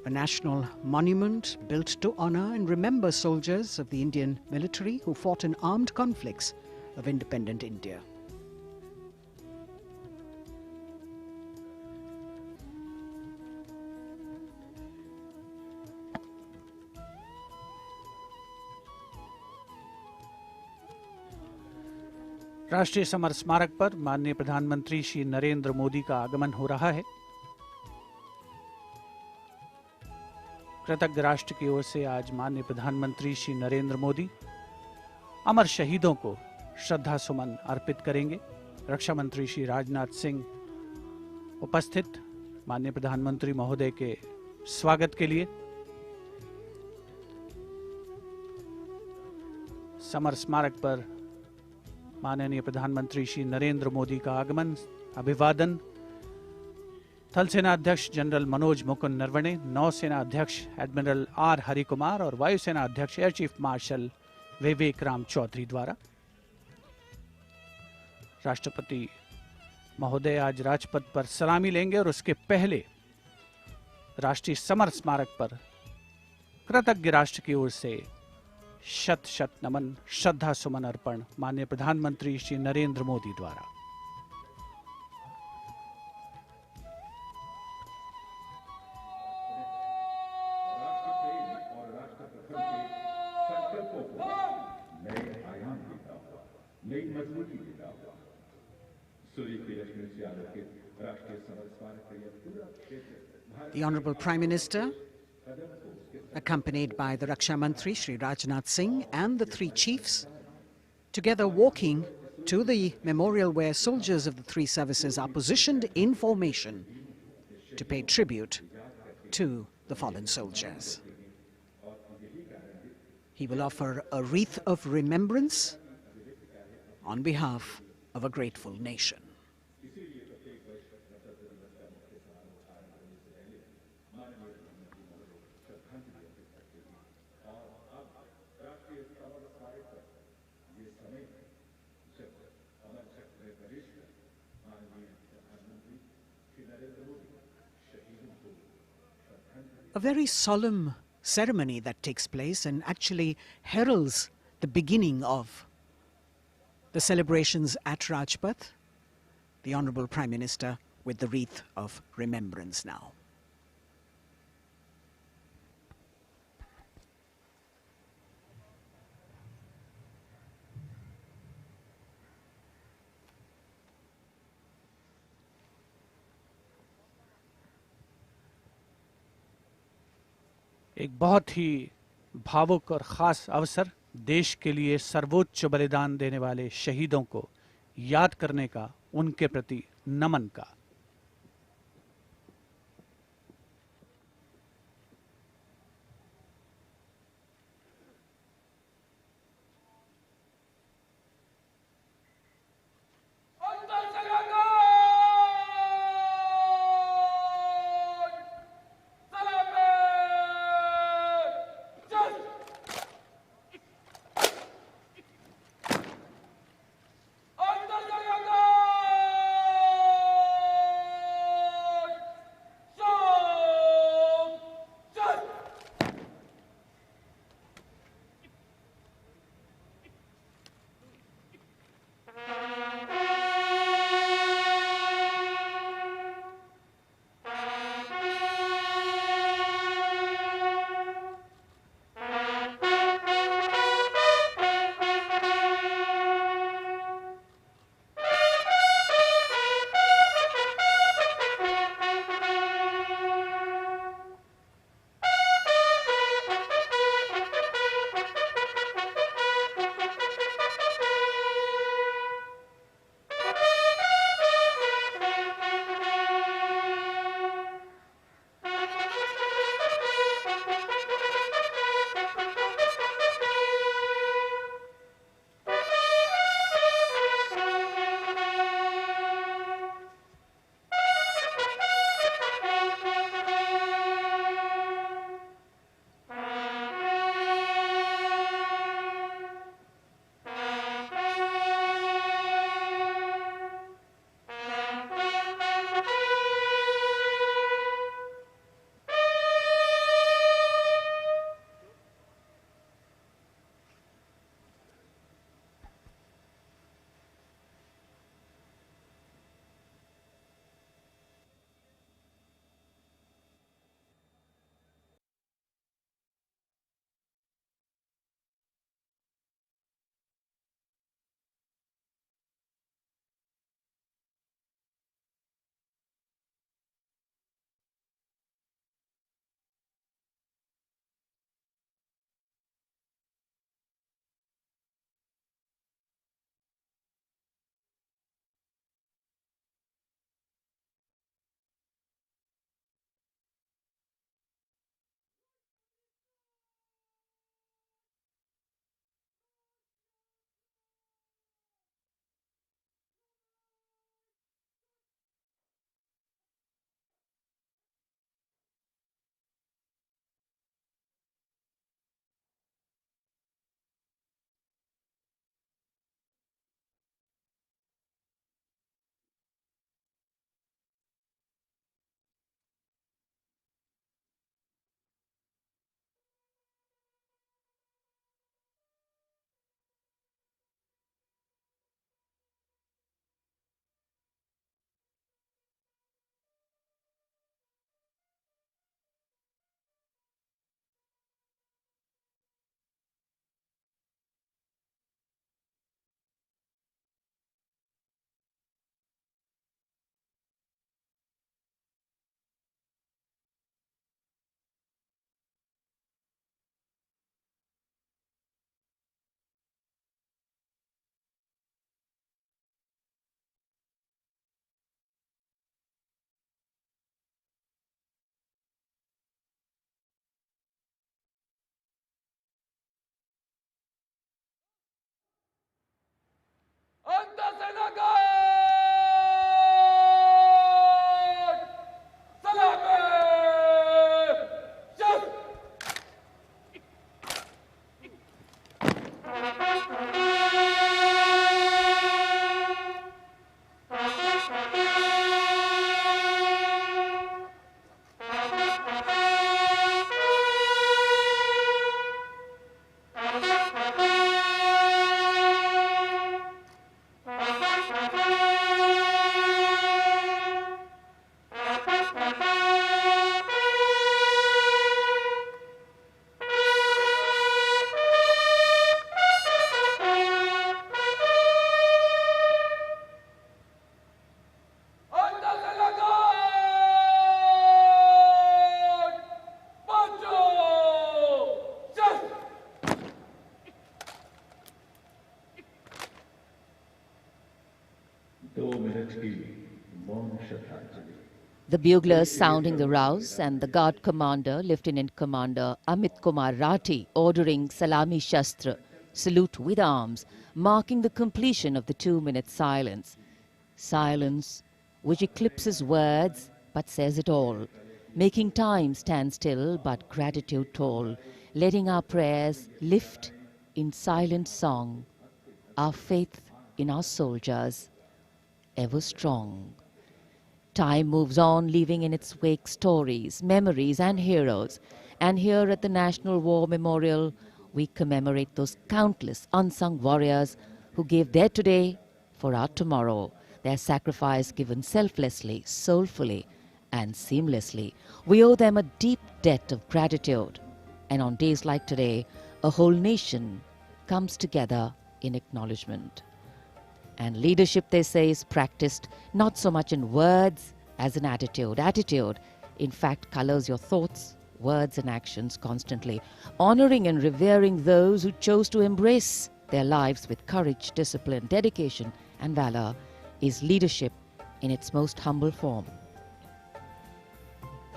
a national monument built to honor and remember soldiers of the Indian military who fought in armed conflicts of independent India. राष्ट्रीय summer स्मारक पर माननीय प्रधानमंत्री श्री नरेंद्र मोदी का आगमन हो रहा है। कृतज्ञ राष्ट्र की ओर से आज माननीय प्रधानमंत्री श्री नरेंद्र मोदी अमर शहीदों को श्रद्धा सुमन अर्पित करेंगे। रक्षा मंत्री श्री राजनाथ सिंह उपस्थित माननीय प्रधानमंत्री महोदय के स्वागत के लिए समर स्मारक पर माननीय प्रधानमंत्री श्री नरेंद्र मोदी का आगमन, अभिवादन थल सेना अध्यक्ष जनरल मनोज मुकुंद नरवणे, नौसेना अध्यक्ष एडमिरल आर हरिकुमार और वायुसेना अध्यक्ष एयर चीफ मार्शल विवेक राम चौधरी द्वारा। राष्ट्रपति महोदय आज राजपथ पर सलामी लेंगे और उसके पहले राष्ट्रीय समर स्मारक पर कृतज्ञ राष्ट्र की ओर से शत शत नमन, श्रद्धा सुमन अर्पण माननीय प्रधानमंत्री श्री नरेंद्र मोदी द्वारा। The Honorable Prime Minister, accompanied by the Raksha Mantri Shri Rajnath Singh and the three chiefs, together walking to the memorial where soldiers of the three services are positioned in formation to pay tribute to the fallen soldiers. He will offer a wreath of remembrance on behalf of a grateful nation. A very solemn ceremony that takes place and actually heralds the beginning of the celebrations at Rajpath. The Honorable Prime Minister with the wreath of remembrance now. एक बहुत ही भावुक और ख़ास अवसर, देश के लिए सर्वोच्च बलिदान देने वाले शहीदों को याद करने का, उनके प्रति नमन का। The buglers sounding the rouse and the guard commander, Lieutenant Commander Amit Kumar Rathi, ordering Salami Shastra, salute with arms, marking the completion of the 2-minute silence. Silence which eclipses words but says it all, making time stand still but gratitude toll, letting our prayers lift in silent song, our faith in our soldiers ever strong. Time moves on, leaving in its wake stories, memories and heroes. And here at the National War Memorial, we commemorate those countless unsung warriors who gave their today for our tomorrow, their sacrifice given selflessly, soulfully and seamlessly. We owe them a deep debt of gratitude. And on days like today, a whole nation comes together in acknowledgement. And leadership, they say, is practiced not so much in words as in attitude. Attitude, in fact, colors your thoughts, words and actions constantly. Honoring and revering those who chose to embrace their lives with courage, discipline, dedication and valor is leadership in its most humble form.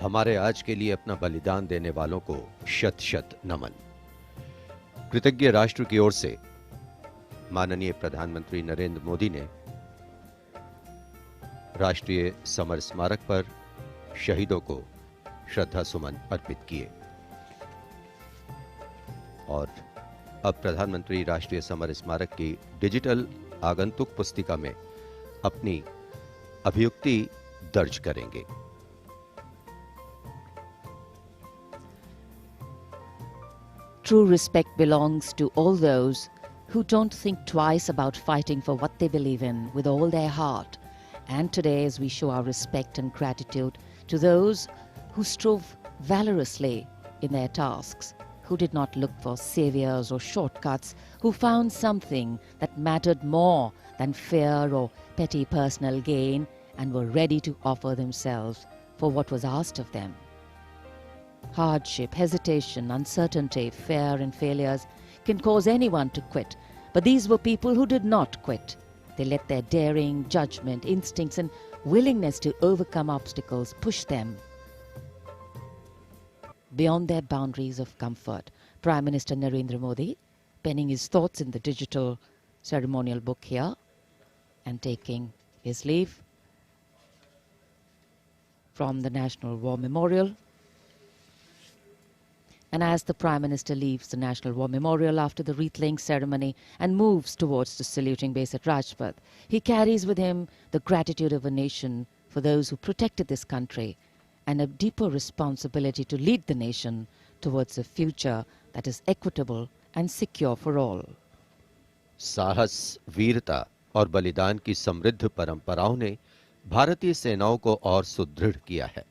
हमारे आज के लिए अपना बलिदान देने वालों को शत शत नमन। कृतज्ञ राष्ट्र की ओर से माननीय प्रधानमंत्री नरेंद्र मोदी ने राष्ट्रीय समर स्मारक पर शहीदों को श्रद्धा सुमन अर्पित किए और अब प्रधानमंत्री राष्ट्रीय समर स्मारक की डिजिटल आगंतुक पुस्तिका में अपनी अभियुक्ति दर्ज करेंगे। True respect belongs to all those who don't think twice about fighting for what they believe in with all their heart. And today, as we show our respect and gratitude to those who strove valorously in their tasks, who did not look for saviors or shortcuts, who found something that mattered more than fear or petty personal gain and were ready to offer themselves for what was asked of them. Hardship, hesitation, uncertainty, fear and failures can cause anyone to quit. But these were people who did not quit. They let their daring, judgment, instincts and willingness to overcome obstacles push them beyond their boundaries of comfort. Prime Minister Narendra Modi penning his thoughts in the digital ceremonial book here and taking his leave from the National War Memorial. And as the Prime Minister leaves the National War Memorial after the wreath-laying ceremony and moves towards the saluting base at Rajpath, he carries with him the gratitude of a nation for those who protected this country and a deeper responsibility to lead the nation towards a future that is equitable and secure for all. साहस, वीरता और बलिदान की समृद्ध परंपराओं ने भारतीय सेनाओं को और सुदृढ़ किया है।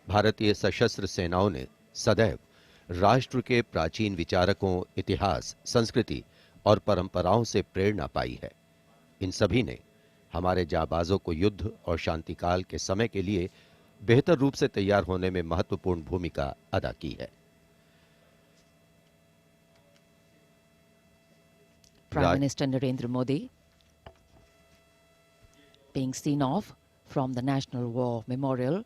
भारतीय सशस्त्र सेनाओं ने सदैव राष्ट्र के प्राचीन विचारकों, इतिहास, संस्कृति और परंपराओं से प्रेरणा पाई है। इन सभी ने हमारे जाबाजों को युद्ध और शांतिकाल के समय के लिए बेहतर रूप से तैयार होने में महत्वपूर्ण भूमिका अदा की है। Prime Minister Narendra Modi being seen off from the National War Memorial,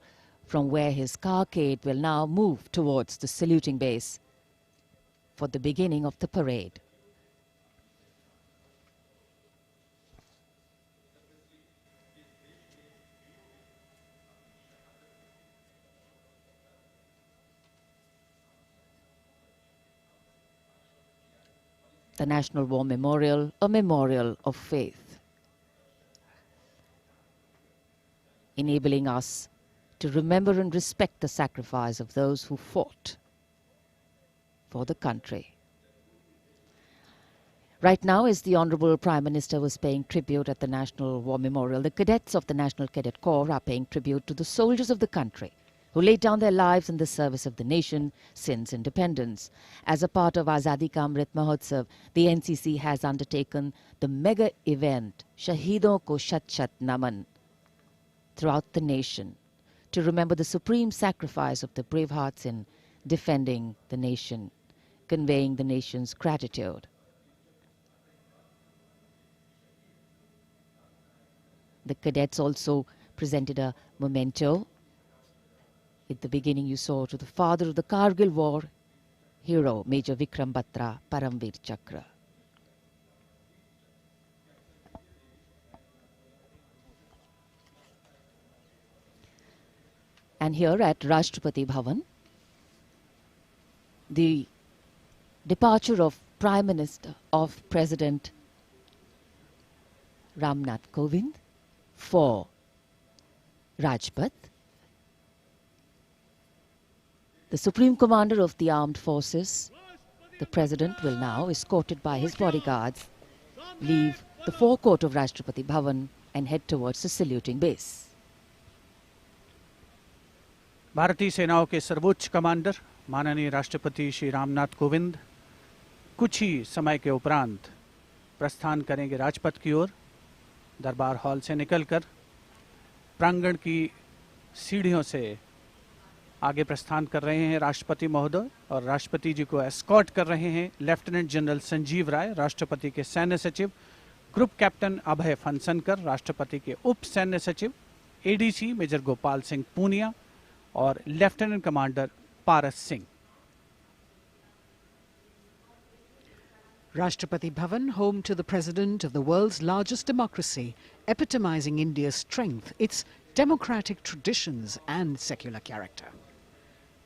from where his carcade will now move towards the saluting base for the beginning of the parade. The National War Memorial, a memorial of faith, enabling us to remember and respect the sacrifice of those who fought for the country. Right now, as the Honorable Prime Minister was paying tribute at the National War Memorial, the cadets of the National Cadet Corps are paying tribute to the soldiers of the country who laid down their lives in the service of the nation since independence. As a part of Azadi Ka Amrit Mahotsav, the NCC has undertaken the mega event Shahidon Ko Shat Shat Naman throughout the nation to remember the supreme sacrifice of the brave hearts in defending the nation, conveying the nation's gratitude. The cadets also presented a memento. At the beginning you saw to the father of the Kargil war, hero Major Vikram Batra, Paramveer Chakra. And here at Rashtrapati Bhavan, the departure of Prime Minister of President Ramnath Kovind for Rajpath. The Supreme Commander of the Armed Forces, the President, will now, escorted by his bodyguards, leave the forecourt of Rashtrapati Bhavan and head towards the saluting base. भारतीय सेनाओं के सर्वोच्च commander माननीय राष्ट्रपति श्री रामनाथ कोविंद कुछ ही समय के उपरांत प्रस्थान करेंगे राजपथ की ओर। दरबार हॉल से निकलकर प्रांगण की सीढ़ियों से आगे प्रस्थान कर रहे हैं राष्ट्रपति महोदय, और राष्ट्रपति जी को एस्कॉर्ट कर रहे हैं लेफ्टिनेंट जनरल संजीव राय, राष्ट्रपति के सैन्य सचिव, ग्रुप कैप्टन अभय फनसनकर, राष्ट्रपति के उप सैन्य सचिव एडीसी मेजर गोपाल सिंह पूनिया और lieutenant commander Paras Singh. Rashtrapati Bhavan, home to the president of the world's largest democracy, epitomizing India's strength, its democratic traditions and secular character.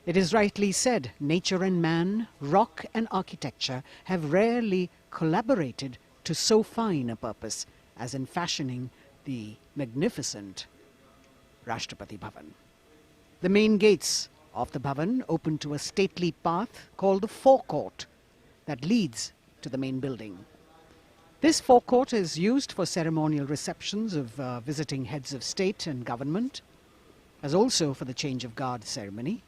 It is rightly said, nature and man, rock and architecture have rarely collaborated to so fine a purpose as in fashioning the magnificent Rashtrapati Bhavan. The main gates of the Bhavan open to a stately path called the forecourt that leads to the main building. This forecourt is used for ceremonial receptions of visiting heads of state and government, as also for the change of guard ceremony.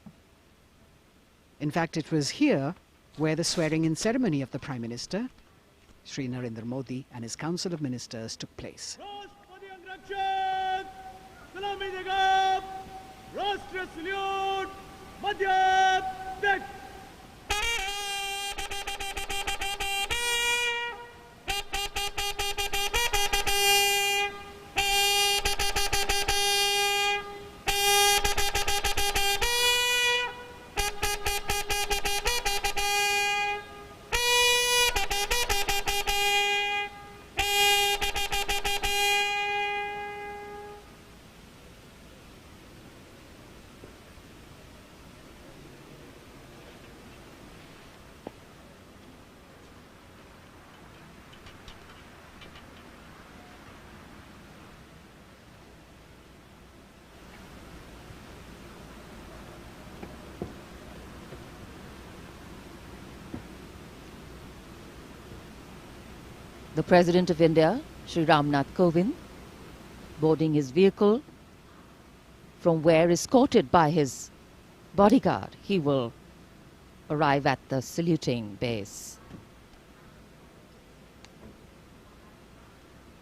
In fact, it was here where the swearing-in ceremony of the Prime Minister, Shri Narendra Modi, and his Council of Ministers took place. राष्ट्र salute मध्य देख। The President of India, Shri Ramnath Kovind, boarding his vehicle, from where, escorted by his bodyguard, he will arrive at the saluting base.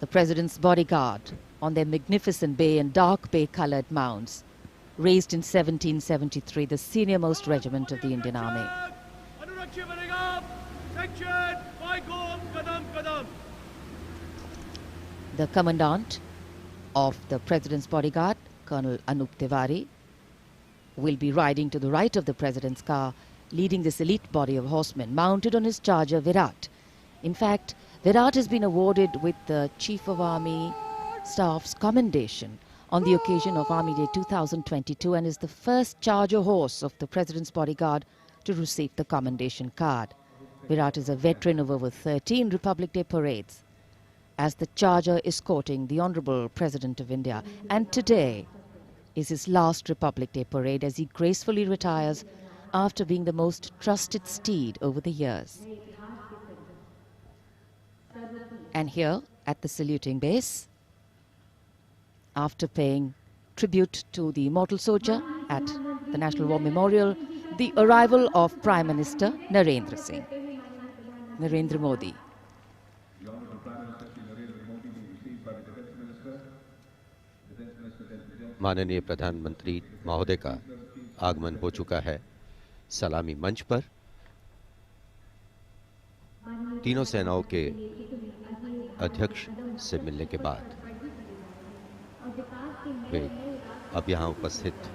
The President's bodyguard on their magnificent bay and dark bay-coloured mounts, raised in 1773, the senior-most regiment of the Indian Army. The commandant of the President's bodyguard, Colonel Anup Tiwari, will be riding to the right of the President's car, leading this elite body of horsemen mounted on his charger Virat. In fact, Virat has been awarded with the Chief of Army Staff's commendation on the occasion of Army Day 2022 and is the first charger horse of the President's bodyguard to receive the commendation card. Virat is a veteran of over 13 Republic Day parades as the charger escorting the Honorable President of India, and today is his last Republic Day parade as he gracefully retires after being the most trusted steed over the years. And here at the saluting base, after paying tribute to the immortal soldier at the National War Memorial, the arrival of Prime Minister Narendra Modi. माननीय प्रधानमंत्री महोदय का आगमन हो चुका है सलामी मंच पर। तीनों सेनाओं के अध्यक्ष से मिलने के बाद वे अब यहाँ उपस्थित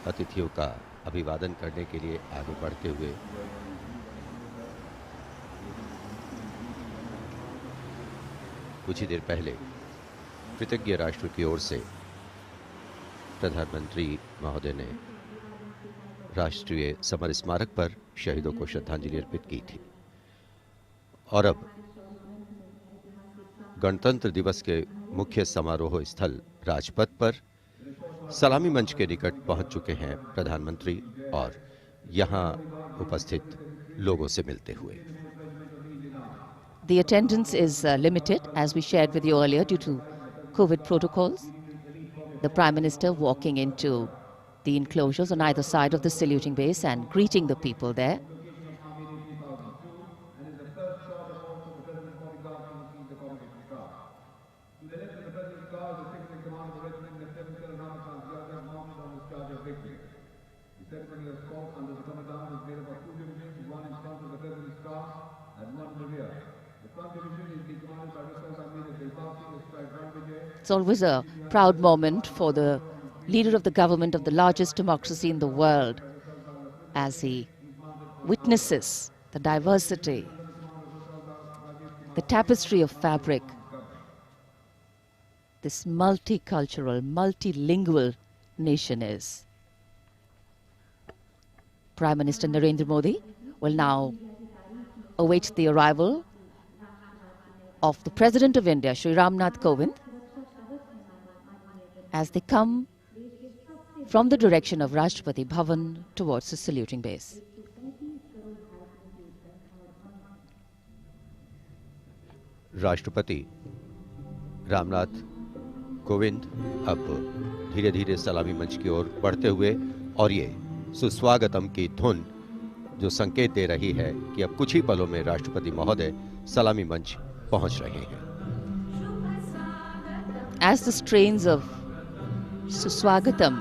अतिथियों का अभिवादन करने के लिए आगे बढ़ते हुए कुछ ही देर पहले कृतज्ञ राष्ट्र की ओर से प्रधानमंत्री महोदय ने राष्ट्रीय समर स्मारक पर शहीदों को श्रद्धांजलि अर्पित की थी और अब गणतंत्र दिवस के मुख्य समारोह स्थल राजपथ पर सलामी मंच के निकट पहुंच चुके हैं प्रधानमंत्री और यहां उपस्थित लोगों से मिलते हुए। The attendance is limited, as we shared with you earlier, due to COVID protocols. The Prime Minister walking into the enclosures on either side of the saluting base and greeting the people there. It's always a proud moment for the leader of the government of the largest democracy in the world as he witnesses the diversity, the tapestry of fabric, this multicultural, multilingual nation is. Prime Minister Narendra Modi will now await the arrival of the President of India, Shri Ram Nath Kovind, as they come from the direction of Rashtrapati Bhavan towards the saluting base. राष्ट्रपति रामनाथ कोविंद अब धीरे धीरे सलामी मंच की ओर बढ़ते हुए और ये सुस्वागतम की धुन जो संकेत दे रही है कि अब कुछ ही पलों में राष्ट्रपति महोदय सलामी मंच पहुंच रहे हैं। As the strains of Suswagatam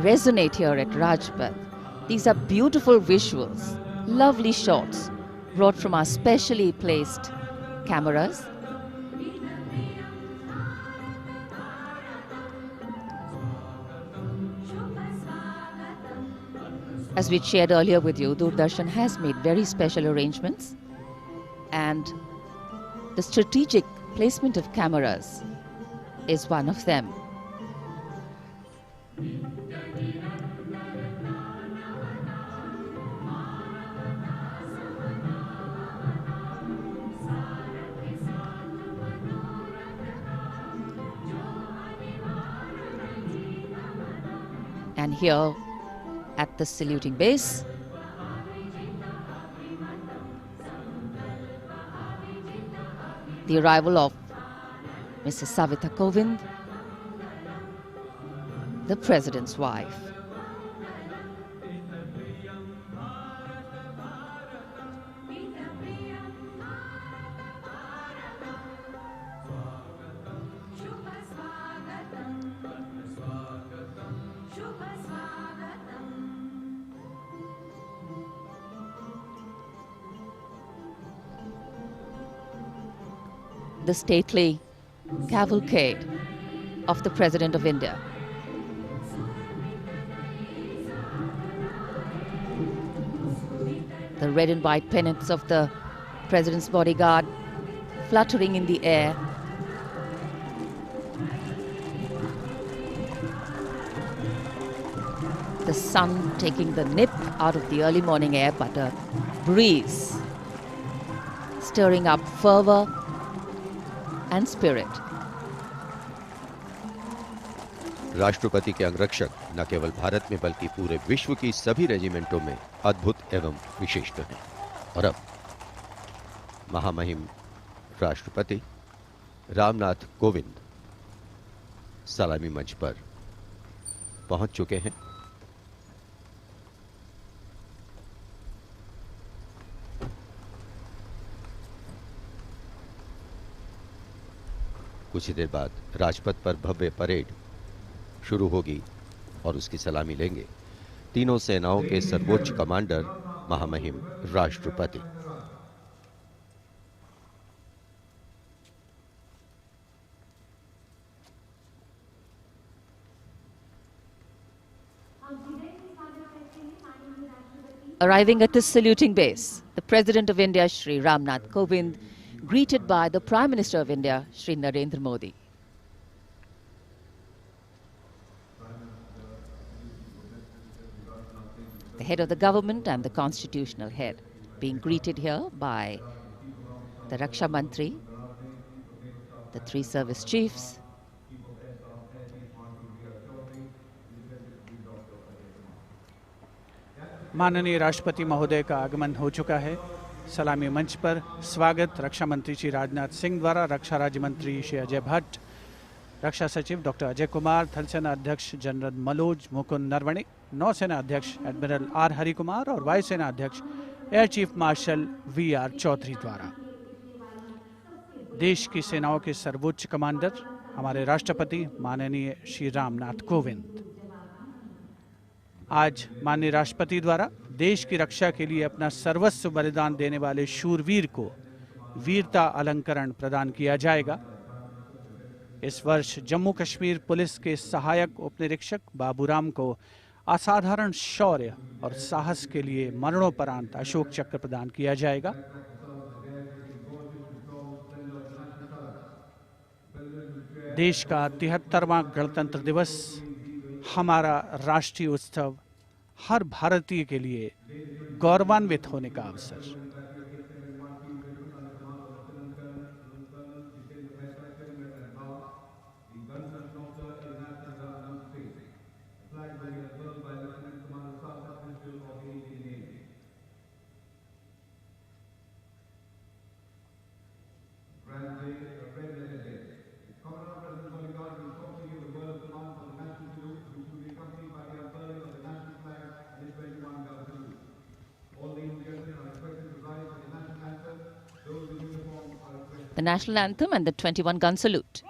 resonate here at Rajpath, these are beautiful visuals, lovely shots brought from our specially placed cameras. As we shared earlier with you, Doordarshan has made very special arrangements, and the strategic placement of cameras is one of them. And here at the saluting base, the arrival of Mrs. Savita Kovind, the President's wife. The stately cavalcade of the President of India. The red and white pennants of the President's bodyguard fluttering in the air. The sun taking the nip out of the early morning air, but a breeze stirring up fervor and spirit. राष्ट्रपति के अंगरक्षक न केवल भारत में बल्कि पूरे विश्व की सभी रेजिमेंटों में अद्भुत एवं विशिष्ट हैं। और अब महामहिम राष्ट्रपति रामनाथ कोविंद सलामी मंच पर पहुंच चुके हैं। कुछ ही देर बाद राजपथ पर भव्य परेड शुरू होगी और उसकी सलामी लेंगे तीनों सेनाओं के सर्वोच्च कमांडर महामहिम राष्ट्रपति। Arriving at the saluting base, the President of India, Shri Ramnath Kovind, greeted by the Prime Minister of India, Shri Narendra Modi. The head of the government and the constitutional head being greeted here by the Raksha Mantri, the three service chiefs, माननीय राष्ट्रपति महोदय का आगमन हो चुका है। सलामी मंच पर स्वागत रक्षा मंत्री श्री राजनाथ सिंह द्वारा रक्षा राज्य मंत्री श्री अजय भट्ट, रक्षा सचिव डॉक्टर अजय कुमार, थल सेना अध्यक्ष जनरल मनोज मुकुंद नरवणे, नौसेना अध्यक्ष एडमिरल आर हरिकुमार और वायुसेना अध्यक्ष air chief marshal V R. Chaudhari द्वारा। देश की सेनाओं के सर्वोच्च कमांडर हमारे राष्ट्रपति माननीय श्री रामनाथ कोविंद आज माननीय राष्ट्रपति द्वारा देश की रक्षा के लिए अपना सर्वस्व बलिदान देने वाले शूरवीर को वीरता अलंकरण प्रदान किया जाएगा। इस वर्ष जम्मू कश्मीर पुलिस के सहायक उपनिरीक्षक बाबूराम को असाधारण शौर्य और साहस के लिए मरणोपरांत अशोक चक्र प्रदान किया जाएगा। देश का 73वां गणतंत्र दिवस हमारा राष्ट्रीय उत्सव हर भारतीय के लिए गौरवान्वित होने का अवसर। the national anthem and the 21-gun salute.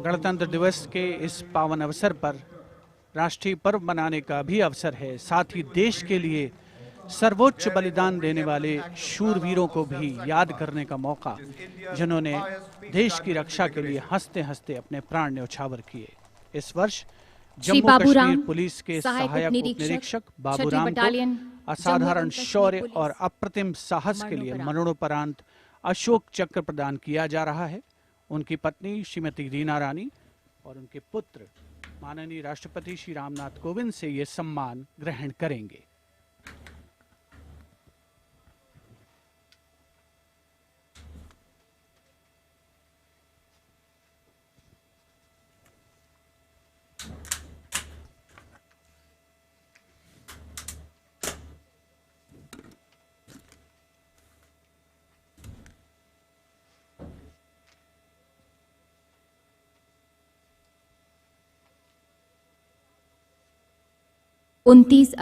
गणतंत्र दिवस के इस पावन अवसर पर राष्ट्रीय पर्व मनाने का भी अवसर है। साथ ही देश के लिए सर्वोच्च बलिदान देने वाले शूरवीरों को भी याद करने का मौका, जिन्होंने देश की रक्षा के लिए हंसते हंसते अपने प्राण न्यौछावर किए। इस वर्ष जम्मू कश्मीर पुलिस के सहायक उपनिरीक्षक बाबूराम को असाधारण शौर्य और अप्रतिम साहस के लिए मरणोपरांत अशोक चक्र प्रदान किया जा रहा है। उनकी पत्नी श्रीमती रीना रानी और उनके पुत्र माननीय राष्ट्रपति श्री रामनाथ कोविंद से ये सम्मान ग्रहण करेंगे।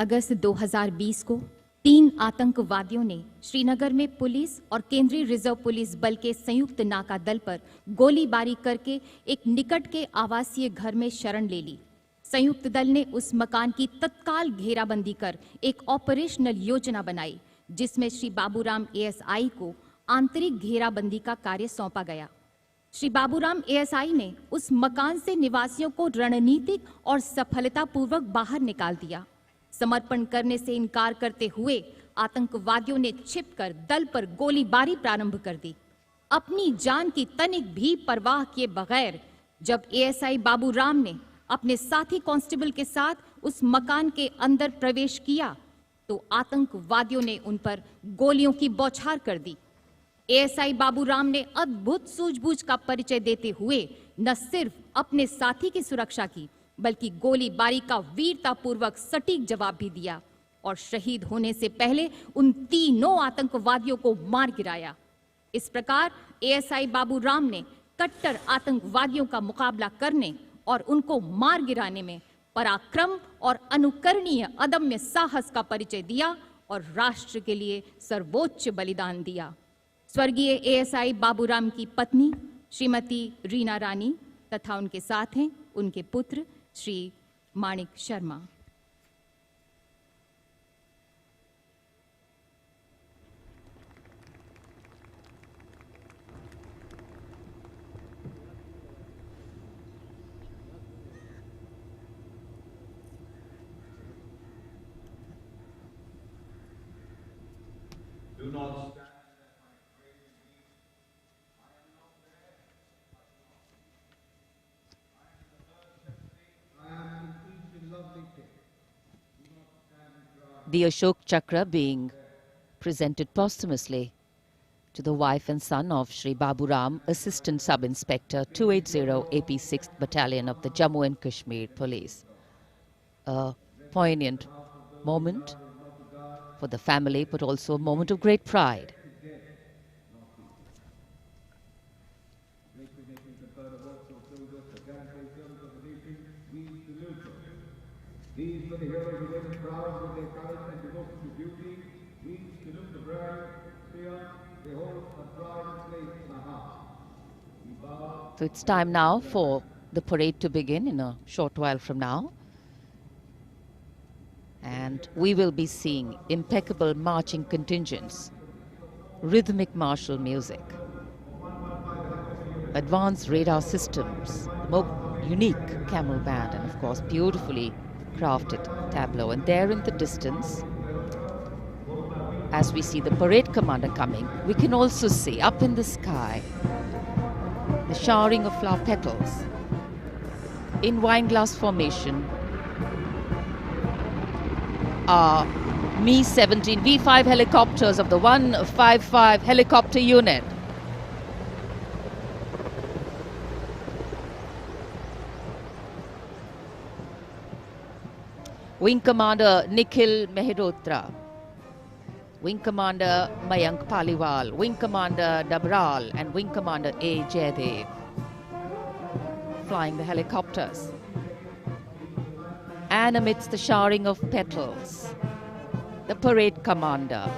अगस्त 2020 को 3 आतंकवादियों ने श्रीनगर में पुलिस और केंद्रीय रिजर्व पुलिस बल के संयुक्त नाका दल पर गोलीबारी करके एक निकट के आवासीय घर में शरण ले ली। संयुक्त दल ने उस मकान की तत्काल घेराबंदी कर एक ऑपरेशनल योजना बनाई, जिसमें श्री बाबूराम एएसआई को आंतरिक घेराबंदी का कार्य सौंपा गया। श्री बाबूराम एएसआई ने उस मकान से निवासियों को रणनीतिक और सफलतापूर्वक बाहर निकाल दिया। समर्पण करने से इनकार करते हुए आतंकवादियों ने छिपकर दल पर गोलीबारी प्रारंभ कर दी। अपनी जान की तनिक भी परवाह किए बगैर जब एएसआई बाबूराम ने अपने साथी कांस्टेबल के साथ उस मकान के अंदर प्रवेश किया तो आतंकवादियों ने उन पर गोलियों की बौछार कर दी। एएसआई बाबूराम ने अद्भुत सूझबूझ का परिचय देते हुए न सिर्फ अपने साथी की सुरक्षा की बल्कि गोलीबारी का वीरतापूर्वक सटीक जवाब भी दिया और शहीद होने से पहले उन तीनों आतंकवादियों को मार गिराया। इस प्रकार एएसआई बाबूराम ने कट्टर आतंकवादियों का मुकाबला करने और उनको मार गिराने में पराक्रम और अनुकरणीय अदम्य साहस का परिचय दिया और राष्ट्र के लिए सर्वोच्च बलिदान दिया। स्वर्गीय एएसआई बाबूराम की पत्नी श्रीमती रीना रानी तथा उनके साथ हैं उनके पुत्र श्री माणिक Sharma. The Ashok Chakra being presented posthumously to the wife and son of Shri Baburam, Assistant Sub-Inspector 280 AP 6th Battalion of the Jammu and Kashmir Police. A poignant moment for the family, but also a moment of great pride. These were the heroes who went proud with their courage and devotion to duty. We salute the brave, fear, they hold a pride and place in our hearts. We bow. So it's time now for the parade to begin in a short while from now. And we will be seeing impeccable marching contingents, rhythmic martial music, advanced radar systems, unique camel band, and of course beautifully crafted tableau. And there in the distance, as we see the parade commander coming, we can also see up in the sky the showering of flower petals in wineglass formation are Mi-17 V5 helicopters of the 155 helicopter unit. Wing Commander Nikhil Mehrotra, Wing Commander Mayank Paliwal, Wing Commander Dabral and Wing Commander A. Jaydev flying the helicopters. And amidst the showering of petals, the parade commander,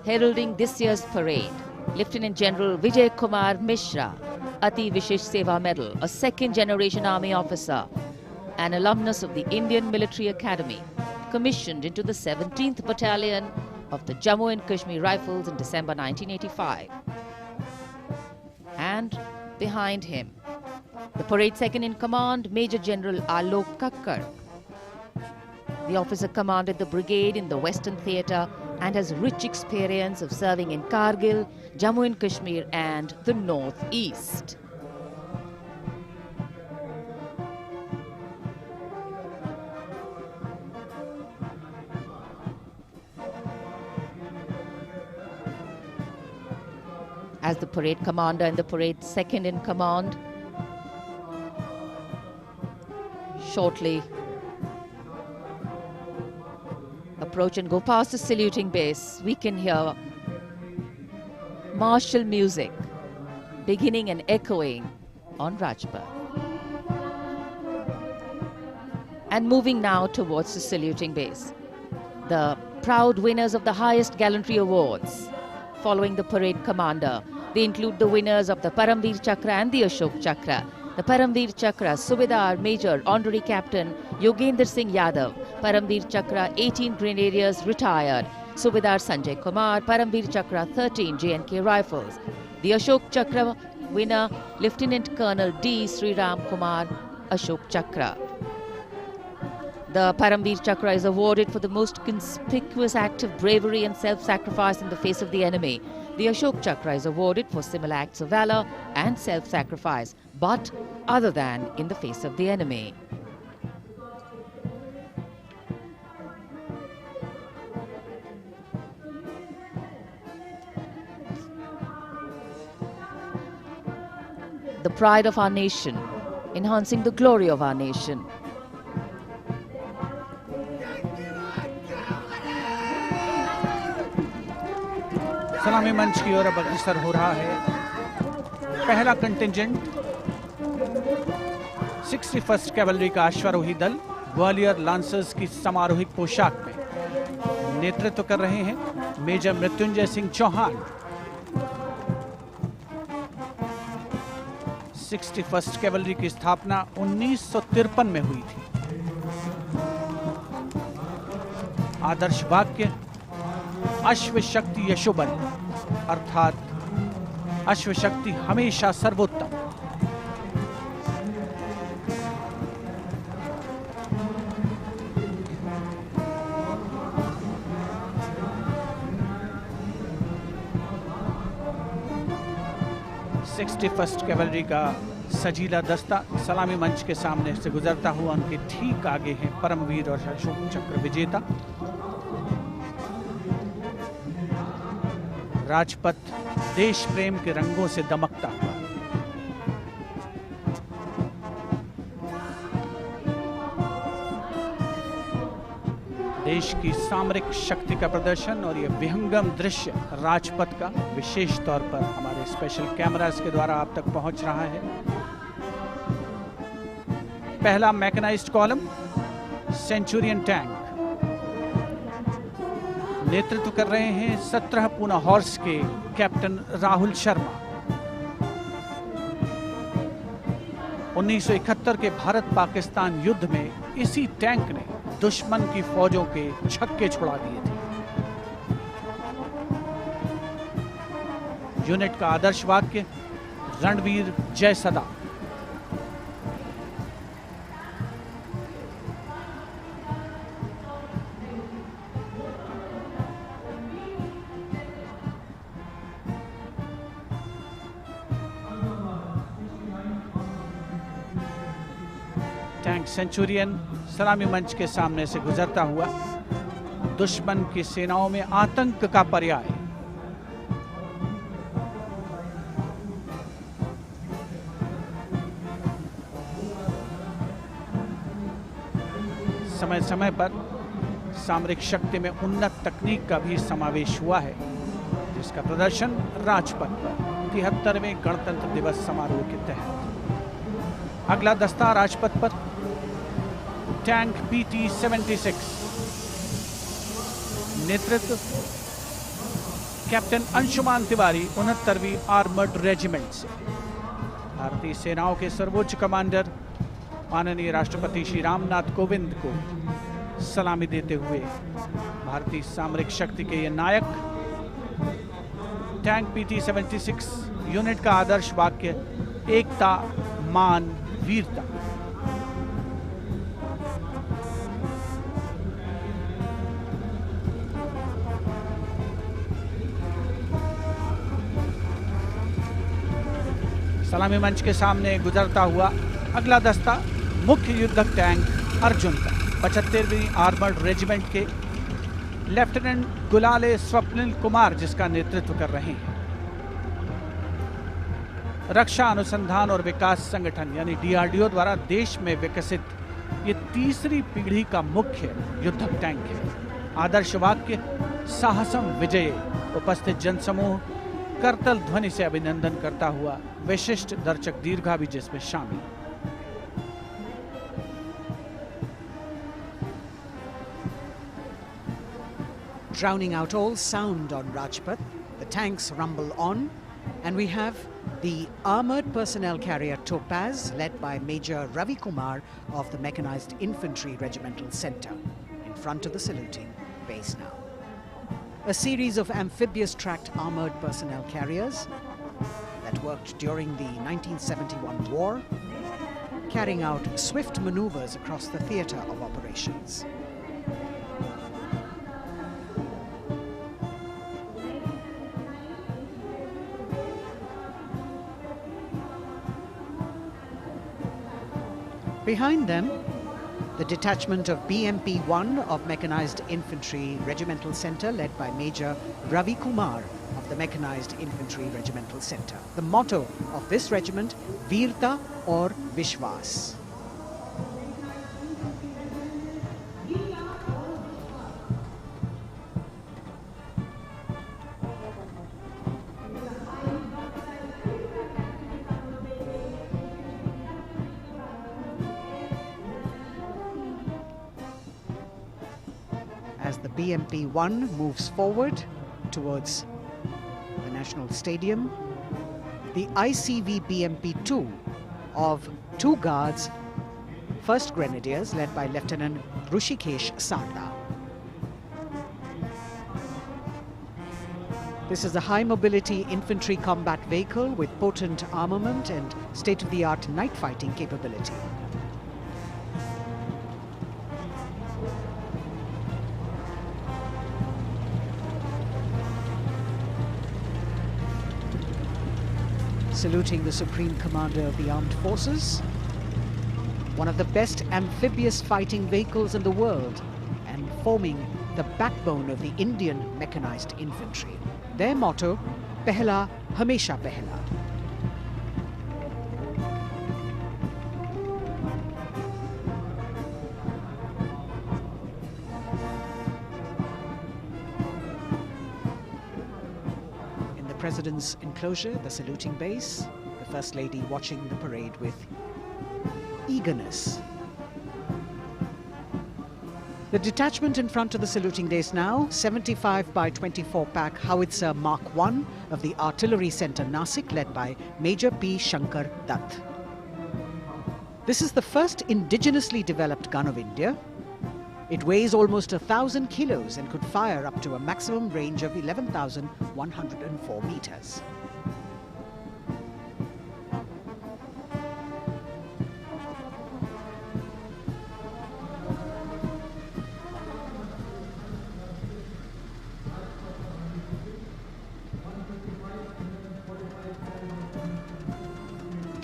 heralding this year's parade, Lieutenant General Vijay Kumar Mishra, Ati Vishesh Seva Medal, a second-generation army officer, an alumnus of the Indian Military Academy, commissioned into the 17th Battalion of the Jammu and Kashmir Rifles in December 1985. And behind him, the parade second-in-command, Major General Alok Kakkar. The officer commanded the brigade in the Western Theatre and has rich experience of serving in Kargil, Jammu and Kashmir and the North-East. As the parade commander and the parade second-in-command shortly approach and go past the saluting base, we can hear martial music beginning and echoing on Rajpath. And moving now towards the saluting base, the proud winners of the highest gallantry awards following the parade commander. They include the winners of the Paramveer Chakra and the Ashok Chakra. The Paramveer Chakra, Subedar Major Honorary Captain Yogender Singh Yadav. Paramveer Chakra, 18 Grenadiers retired. Subedar Sanjay Kumar. Paramveer Chakra, 13 J&K Rifles. The Ashok Chakra winner, Lieutenant Colonel D. Sriram Kumar, Ashok Chakra. The Paramveer Chakra is awarded for the most conspicuous act of bravery and self-sacrifice in the face of the enemy. The Ashok Chakra is awarded for similar acts of valor and self-sacrifice, but other than in the face of the enemy. The pride of our nation, enhancing the glory of our nation. सलामी मंच की ओर अब अग्रसर हो रहा है पहला contingent 61st cavalry का अश्वारोही दल ग्वालियर लांसर्स की समारोहिक पोशाक में नेतृत्व कर रहे हैं major Mrityunjay Singh Chauhan. 61st cavalry की स्थापना 1953 में हुई थी। आदर्श वाक्य अश्व शक्ति यशोबल, अर्थात अश्व शक्ति हमेशा सर्वोत्तम। फर्स्ट कैवलरी का सजीला दस्ता सलामी मंच के सामने से गुजरता हुआ उनके ठीक आगे हैं परमवीर और अशोक चक्र विजेता राजपथ देश प्रेम के रंगों से दमकता हुआ। देश की सामरिक शक्ति का प्रदर्शन और यह विहंगम दृश्य राजपथ का विशेष तौर पर हमारे स्पेशल कैमरास के द्वारा आप तक पहुंच रहा है। पहला मैकेनाइज्ड कॉलम सेंचुरियन टैंक नेतृत्व कर रहे हैं 17 पूना हॉर्स के कैप्टन राहुल शर्मा। 1971 के भारत पाकिस्तान युद्ध में इसी टैंक ने दुश्मन की फौजों के छक्के छुड़ा दिए थे। यूनिट का आदर्श वाक्य रणवीर जय सदा। टैंक सेंचुरियन सलामी मंच के सामने से गुजरता हुआ दुश्मन की सेनाओं में आतंक का पर्याय। समय समय पर सामरिक शक्ति में उन्नत तकनीक का भी समावेश हुआ है, जिसका प्रदर्शन राजपथ पर 73वें गणतंत्र दिवस समारोह के तहत। अगला दस्ता राजपथ पर टैंक PT-76 नेतृत्व कैप्टन अंशुमान तिवारी 69वीं आर्मर्ड रेजिमेंट से। भारतीय सेनाओं के सर्वोच्च कमांडर माननीय राष्ट्रपति श्री रामनाथ कोविंद को सलामी देते हुए भारतीय सामरिक शक्ति के ये नायक। टैंक PT-76 यूनिट का आदर्श वाक्य एकता मान वीरता। सलामी मंच के सामने गुजरता हुआ अगला दस्ता मुख्य युद्धक टैंक अर्जुन का 75वीं आर्मर्ड रेजिमेंट के लेफ्टिनेंट गुलाले स्वप्निल कुमार जिसका नेतृत्व कर रहे हैं। रक्षा अनुसंधान और विकास संगठन यानी DRDO द्वारा देश में विकसित ये तीसरी पीढ़ी का मुख्य युद्धक टैंक है। आदर्श वाक्य साहसम विजय। उपस्थित जनसमूह करतल ध्वनि से अभिनंदन करता हुआ विशिष्ट दर्शक दीर्घा भी जिसमें शामिल। Drowning out all sound on Rajpath, the tanks rumble on, and we have the armored personnel carrier Topaz, led by Major Ravi Kumar of the Mechanized Infantry Regimental Center, in front of the saluting base now. A series of amphibious tracked armored personnel carriers that worked during the 1971 war carrying out swift maneuvers across the theatre of operations. Behind them, the detachment of BMP-1 of Mechanized Infantry Regimental Centre, led by Major Ravi Kumar of the Mechanized Infantry Regimental Centre. The motto of this regiment, Veerta or Vishwas. As the BMP-1 moves forward towards the National Stadium, the ICV BMP-2 of 2 Guards, 1st Grenadiers, led by Lieutenant Rushikesh Sarda. This is a high-mobility infantry combat vehicle with potent armament and state-of-the-art night fighting capability. Saluting the Supreme Commander of the Armed Forces, one of the best amphibious fighting vehicles in the world and forming the backbone of the Indian mechanized infantry. Their motto, Pehla Hamesha Pehla. President's enclosure, the saluting base, the First Lady watching the parade with eagerness. The detachment in front of the saluting base now, 75 by 24 pack howitzer Mark I of the Artillery Centre Nasik, led by Major P. Shankar Dutt. This is the first indigenously developed gun of India. It weighs almost 1,000 kilos and could fire up to a maximum range of 11,104 meters.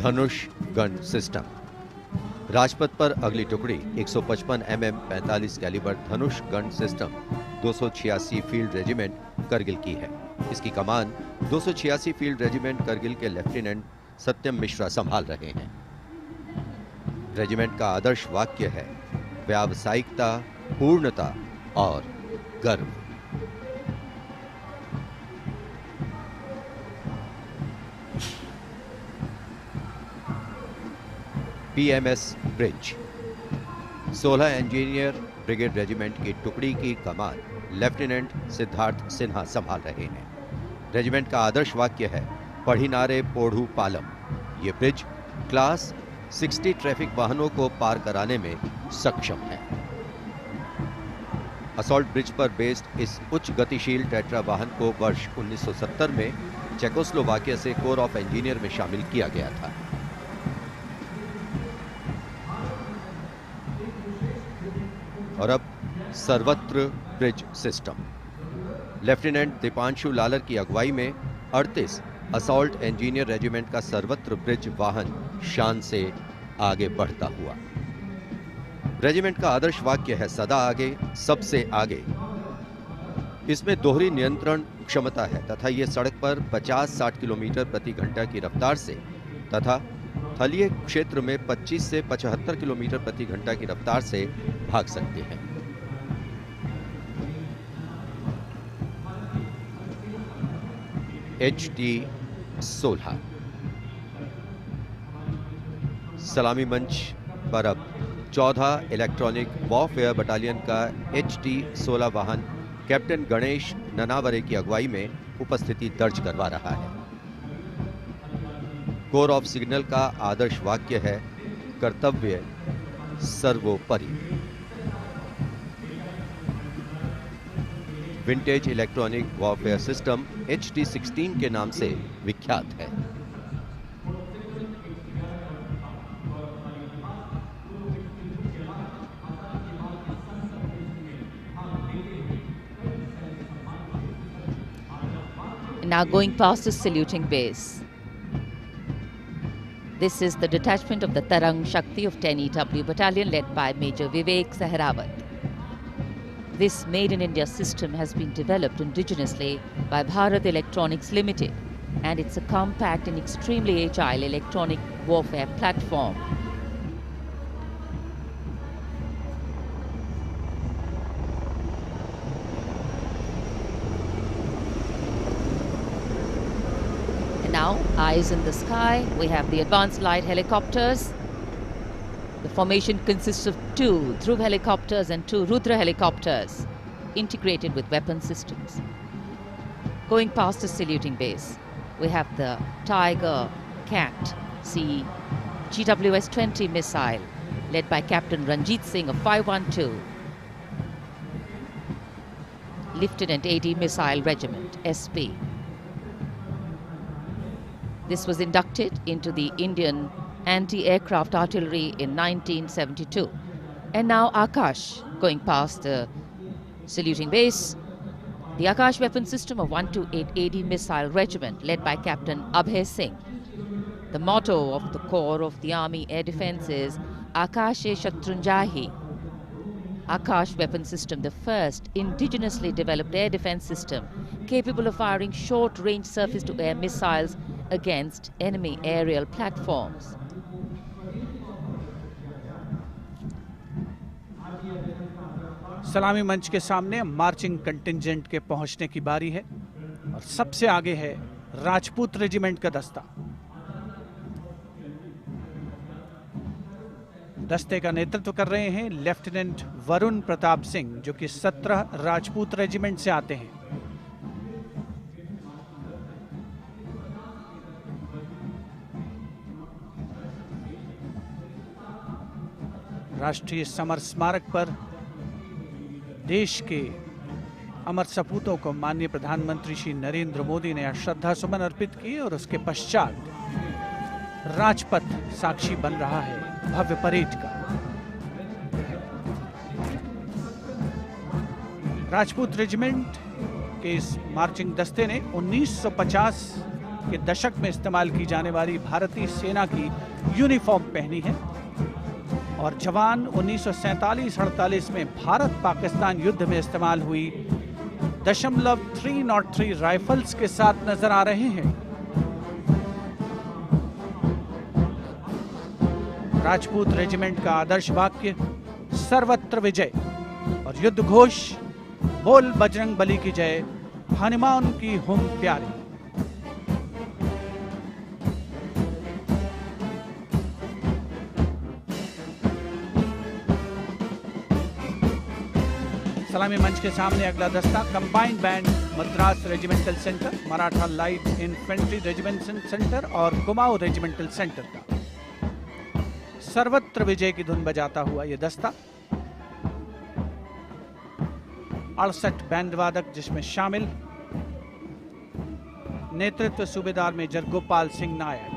Dhanush gun system. Rajpath पर अगली टुकड़ी 155 mm 45 calibre Dhanush gun system 286 field regiment Kargil की है। इसकी कमान 286 field regiment Kargil के lieutenant सत्यम मिश्रा संभाल रहे हैं। रेजिमेंट का आदर्श वाक्य है व्यावसायिकता, पूर्णता और गर्व। PMS bridge. 16 engineer brigade regiment की टुकड़ी की कमान लेफ्टिनेंट सिद्धार्थ सिन्हा संभाल रहे हैं। रेजिमेंट का आदर्श वाक्य है पढ़िनारे पोढ़ू पालम। ये ब्रिज क्लास 60 ट्रैफिक वाहनों को पार कराने में सक्षम है। असॉल्ट ब्रिज पर बेस्ड इस उच्च गतिशील टेट्रा वाहन को वर्ष 1970 में चेकोस्लोवाकिया से कोर ऑफ इंजीनियर में शामिल किया गया था। और अब सर्वत्र bridge system. Lieutenant Deepanshu Lalor की अगुवाई में 38 असॉल्ट इंजीनियर रेजिमेंट का सर्वत्र ब्रिज वाहन शान से आगे बढ़ता हुआ। रेजिमेंट का आदर्श वाक्य है सदा आगे, सबसे आगे। इसमें दोहरी नियंत्रण क्षमता है तथा ये सड़क पर 50-60 किलोमीटर प्रति घंटा की रफ्तार से तथा थलीय क्षेत्र में 25 से 75 किलोमीटर प्रति घंटा की रफ्तार से भाग सकते हैं। HT-16 सलामी मंच पर अब 14 इलेक्ट्रॉनिक वॉरफेयर बटालियन का HT-16 वाहन कैप्टन गणेश ननावरे की अगुवाई में उपस्थिति दर्ज करवा रहा है। कोर ऑफ सिग्नल का आदर्श वाक्य है कर्तव्य सर्वोपरि। Vintage electronic warfare system HT-16 के नाम से विख्यात है। now going past the saluting base. This is the detachment of the Tarang Shakti of 10 EW Battalion led by Major Vivek Sehrawat. This Made in India system has been developed indigenously by Bharat Electronics Limited, and it's a compact and extremely agile electronic warfare platform. Now, eyes in the sky, we have the advanced light helicopters. The formation consists of 2 Dhruv helicopters and 2 Rudra helicopters, integrated with weapon systems. Going past the saluting base, we have the Tiger Cat C GWS-20 missile, led by Captain Ranjit Singh of 512, Lieutenant AD Missile Regiment, SP. This was inducted into the Indian Anti-Aircraft Artillery in 1972. And now Akash, going past the saluting base. The Akash weapon system of 128 AD Missile Regiment, led by Captain Abhay Singh. The motto of the Corps of the Army Air Defence is Akashe Shatrunjahi. Akash weapon system, the first indigenously developed air defence system capable of firing short-range surface-to-air missiles against enemy aerial platforms. सलामी मंच के सामने marching contingent के पहुंचने की बारी है और सबसे आगे है राजपूत रेजिमेंट का दस्ता। दस्ते का नेतृत्व कर रहे हैं लेफ्टिनेंट वरुण प्रताप सिंह, जो कि 17 राजपूत रेजिमेंट से आते हैं। राष्ट्रीय समर स्मारक पर देश के अमर सपूतों को माननीय प्रधानमंत्री श्री नरेंद्र मोदी ने श्रद्धा सुमन अर्पित किए और उसके पश्चात राजपथ साक्षी बन रहा है भव्य परेड का। राजपूत रेजिमेंट के इस मार्चिंग दस्ते ने 1950 के दशक में इस्तेमाल की जाने वाली भारतीय सेना की यूनिफॉर्म पहनी है और जवान 1947-48 में भारत पाकिस्तान युद्ध में इस्तेमाल हुई .303 राइफल्स के साथ नजर आ रहे हैं। राजपूत रेजिमेंट का आदर्श वाक्य सर्वत्र विजय और युद्ध घोष बोल बजरंग बली की जय, हनुमान की हुम प्यारी। सलामी मंच के सामने अगला दस्ता combined band Madras regimental centre, Maratha light infantry regimental centre और कुमाऊं रेजिमेंटल सेंटर का सर्वत्र विजय की धुन बजाता हुआ यह दस्ता 68 बैंड वादक जिसमें शामिल नेतृत्व सूबेदार मेजर गोपाल सिंह नायक।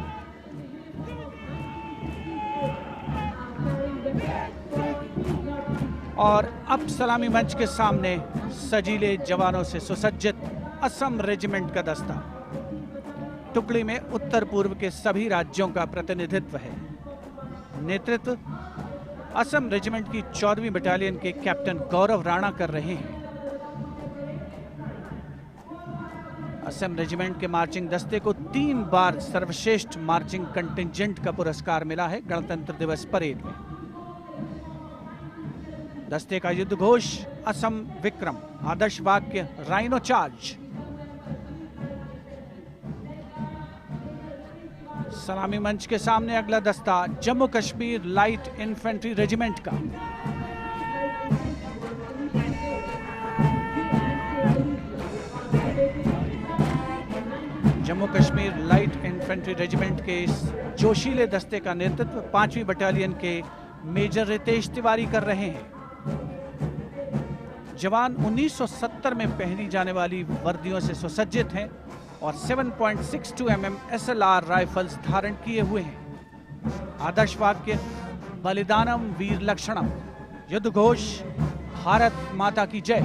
और अब सलामी मंच के सामने सजीले जवानों से सुसज्जित असम रेजिमेंट का दस्ता। टुकड़ी में उत्तर पूर्व के सभी राज्यों का प्रतिनिधित्व है। नेतृत्व असम रेजिमेंट की 14वीं बटालियन के कैप्टन गौरव राणा कर रहे हैं। असम रेजिमेंट के मार्चिंग दस्ते को 3 बार सर्वश्रेष्ठ मार्चिंग कंटिंजेंट का पुरस्कार मिला है गणतंत्र दिवस परेड में। दस्ते का युद्ध घोष असम विक्रम, आदर्श वाक्य राइनो चार्ज। सलामी मंच के सामने अगला दस्ता Jammu Kashmir light infantry regiment का। Jammu Kashmir light infantry regiment के इस जोशीले दस्ते का नेतृत्व 5वीं बटालियन के मेजर रितेश तिवारी कर रहे हैं। जवान 1970 में पहनी जाने वाली वर्दियों से सुसज्जित हैं और 7.62 mm SLR राइफल्स धारण किए हुए हैं। आदर्श वाक्य बलिदानम वीर लक्षणम, युद्ध घोष भारत माता की जय।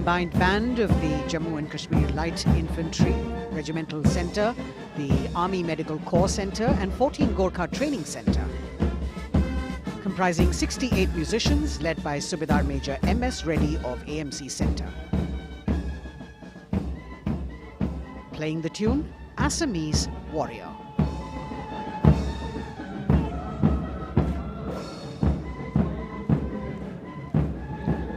combined band of the Jammu and Kashmir Light Infantry Regimental Centre, the Army Medical Corps Centre and 14 Gorkha Training Centre, comprising 68 musicians led by Subedar Major M.S. Reddy of AMC Centre. Playing the tune, Assamese Warrior.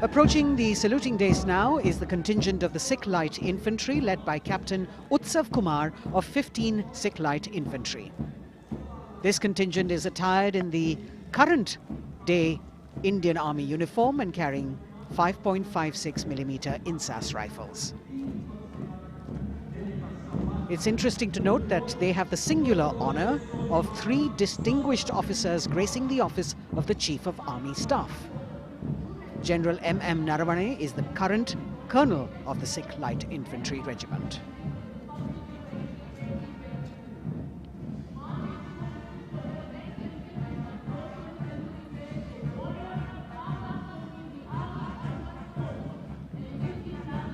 Approaching the saluting days now is the contingent of the Sikh Light Infantry led by Captain Utsav Kumar of 15 Sikh Light Infantry. This contingent is attired in the current day Indian Army uniform and carrying 5.56mm INSAS rifles. It's interesting to note that they have the singular honor of 3 distinguished officers gracing the office of the Chief of Army Staff. General M.M. Naravane is the current Colonel of the Sikh Light Infantry Regiment.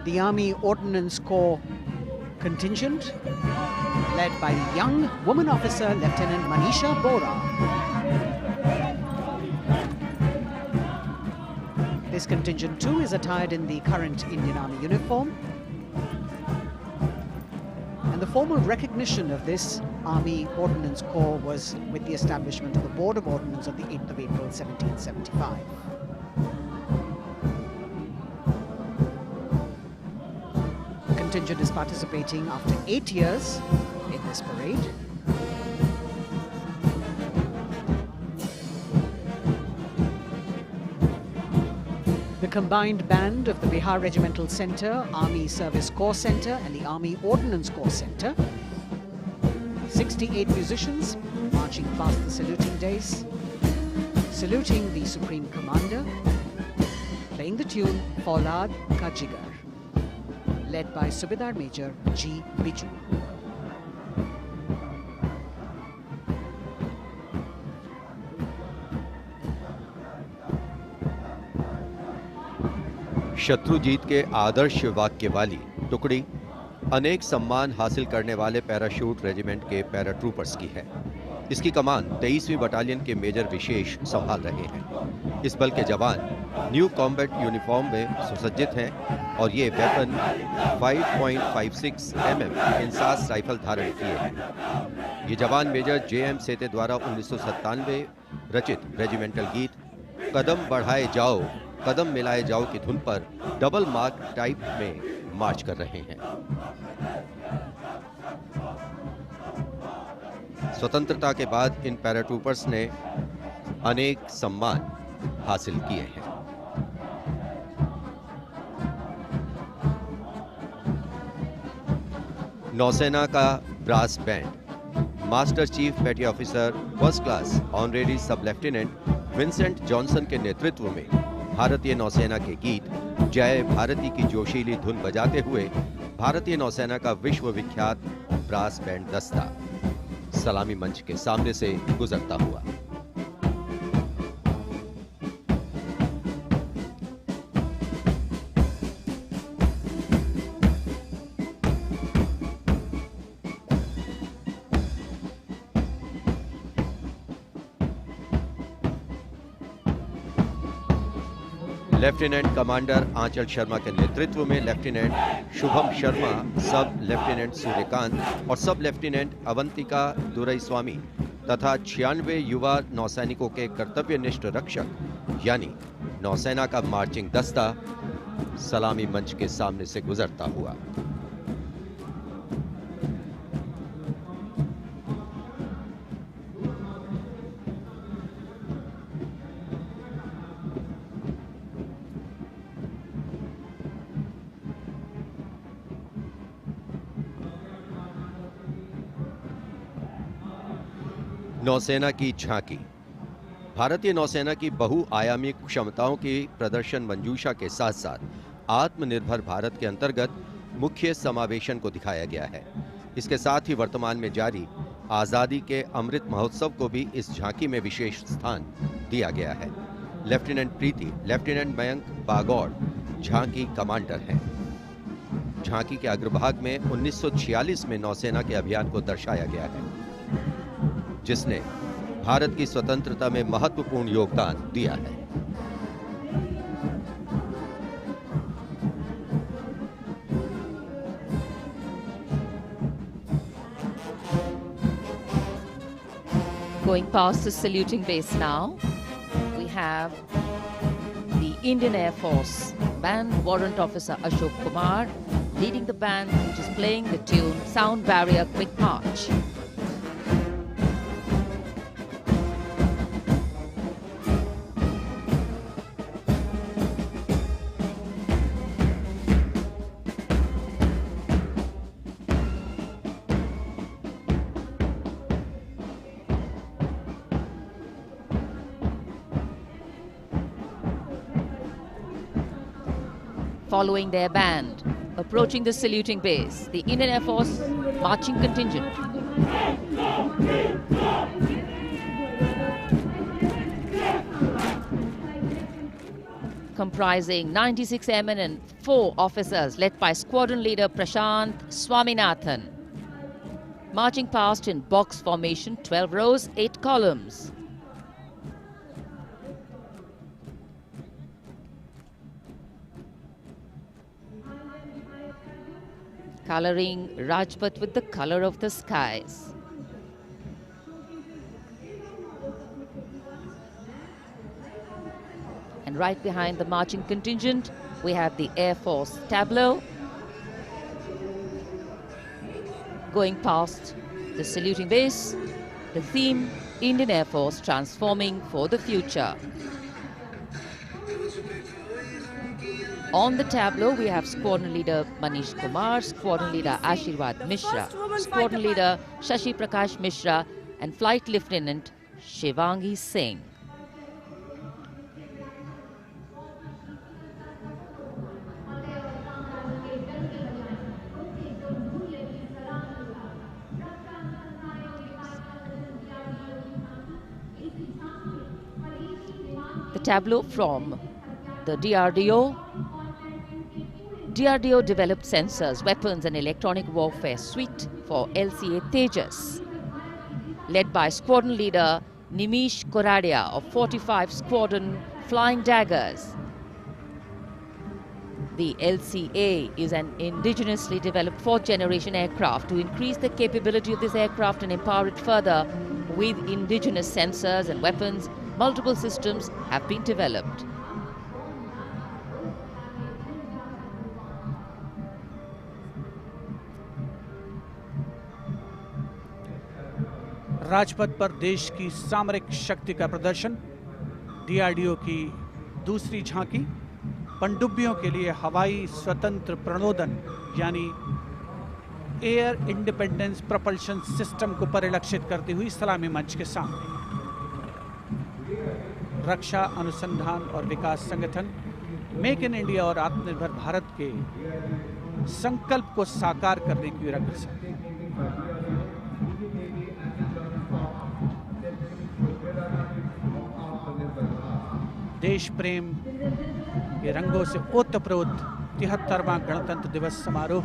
The Army Ordnance Corps contingent, led by the young woman officer Lieutenant Manisha Bora. This contingent too is attired in the current Indian Army uniform. And the formal recognition of this Army Ordnance Corps was with the establishment of the Board of Ordnance on the 8th of April 1775. The contingent is participating after 8 years in this parade. The combined band of the Bihar Regimental Centre, Army Service Corps Centre and the Army Ordnance Corps Centre. 68 musicians marching past the saluting days, saluting the Supreme Commander, playing the tune Faulad Ka Jigar, led by Subedar Major G. Biju. Shatrujeet के आदर्श वाक्य वाली टुकड़ी अनेक सम्मान हासिल करने वाले parachute regiment के पैराट्रूपर्स की है। इसकी कमान 23वीं बटालियन के मेजर विशेष संभाल रहे हैं। इस बल के जवान न्यू कॉम्बैट यूनिफॉर्म में सुसज्जित हैं और ये वेपन 5.56 mm इंसास राइफल धारण किए हैं। ये जवान मेजर J.M. सेते द्वारा 1997 रचित रेजिमेंटल गीत कदम बढ़ाए जाओ कदम मिलाए जाओ की धुन पर डबल मार्क टाइप में मार्च कर रहे हैं। स्वतंत्रता के बाद इन पैराट्रूपर्स ने अनेक सम्मान हासिल किए हैं। नौसेना का ब्रास बैंड मास्टर चीफ पेटी ऑफिसर फर्स्ट क्लास ऑनरेरी सब लेफ्टिनेंट विंसेंट जॉनसन के नेतृत्व में भारतीय नौसेना के गीत जय भारती की जोशीली धुन बजाते हुए भारतीय नौसेना का विश्व विख्यात ब्रास बैंड दस्ता सलामी मंच के सामने से गुजरता हुआ। लेफ्टिनेंट कमांडर आंचल शर्मा के नेतृत्व में लेफ्टिनेंट शुभम शर्मा, सब लेफ्टिनेंट सूर्यकांत और सब लेफ्टिनेंट अवंतिका दुरईस्वामी तथा 96 युवा नौसैनिकों के कर्तव्यनिष्ठ रक्षक यानी नौसेना का मार्चिंग दस्ता सलामी मंच के सामने से गुजरता हुआ। नौसेना की झांकी भारतीय नौसेना की बहुआयामी क्षमताओं की प्रदर्शन मंजूषा के साथ साथ आत्मनिर्भर भारत के अंतर्गत मुख्य समावेशन को दिखाया गया है। इसके साथ ही वर्तमान में जारी आज़ादी के अमृत महोत्सव को भी इस झांकी में विशेष स्थान दिया गया है। लेफ्टिनेंट प्रीति, लेफ्टिनेंट मयंक बागौड़, झांकी कमांडर हैं। झांकी के अग्रभाग में 1946 में नौसेना के अभियान को दर्शाया गया है, जिसने भारत की स्वतंत्रता में महत्वपूर्ण योगदान दिया है। Going past the saluting base now, we have the Indian Air Force Band Warrant Officer Ashok Kumar leading the band, which is playing the tune Sound Barrier Quick March. Following their band, approaching the saluting base, the Indian Air Force marching contingent. Comprising 96 airmen and 4 officers led by squadron leader Prashant Swaminathan. Marching past in box formation, 12 rows, 8 columns. Coloring Rajpath with the color of the skies. And right behind the marching contingent, we have the Air Force tableau. Going past the saluting base, the theme, Indian Air Force transforming for the future. On the tableau, we have Squadron Leader Manish Kumar, Squadron Leader Ashirwad Mishra, Squadron Leader Shashi Prakash Mishra, and Flight Lieutenant Shivangi Singh. The tableau from the DRDO. DRDO developed sensors, weapons and electronic warfare suite for LCA Tejas, led by Squadron Leader Nimish Koradia of 45 Squadron Flying Daggers. The LCA is an indigenously developed 4th generation aircraft. To increase the capability of this aircraft and empower it further with indigenous sensors and weapons, multiple systems have been developed. Rajpath पर देश की सामरिक शक्ति का प्रदर्शन, DRDO की दूसरी झांकी, पनडुब्बियों के लिए हवाई स्वतंत्र प्रणोदन यानी एयर इंडिपेंडेंस प्रपल्शन सिस्टम को परिलक्षित करती हुई सलामी मंच के सामने। रक्षा अनुसंधान और विकास संगठन मेक इन इंडिया और आत्मनिर्भर भारत के संकल्प को साकार करने की अग्रसर। देश प्रेम के रंगों से ओतप्रोत 73वां गणतंत्र दिवस समारोह,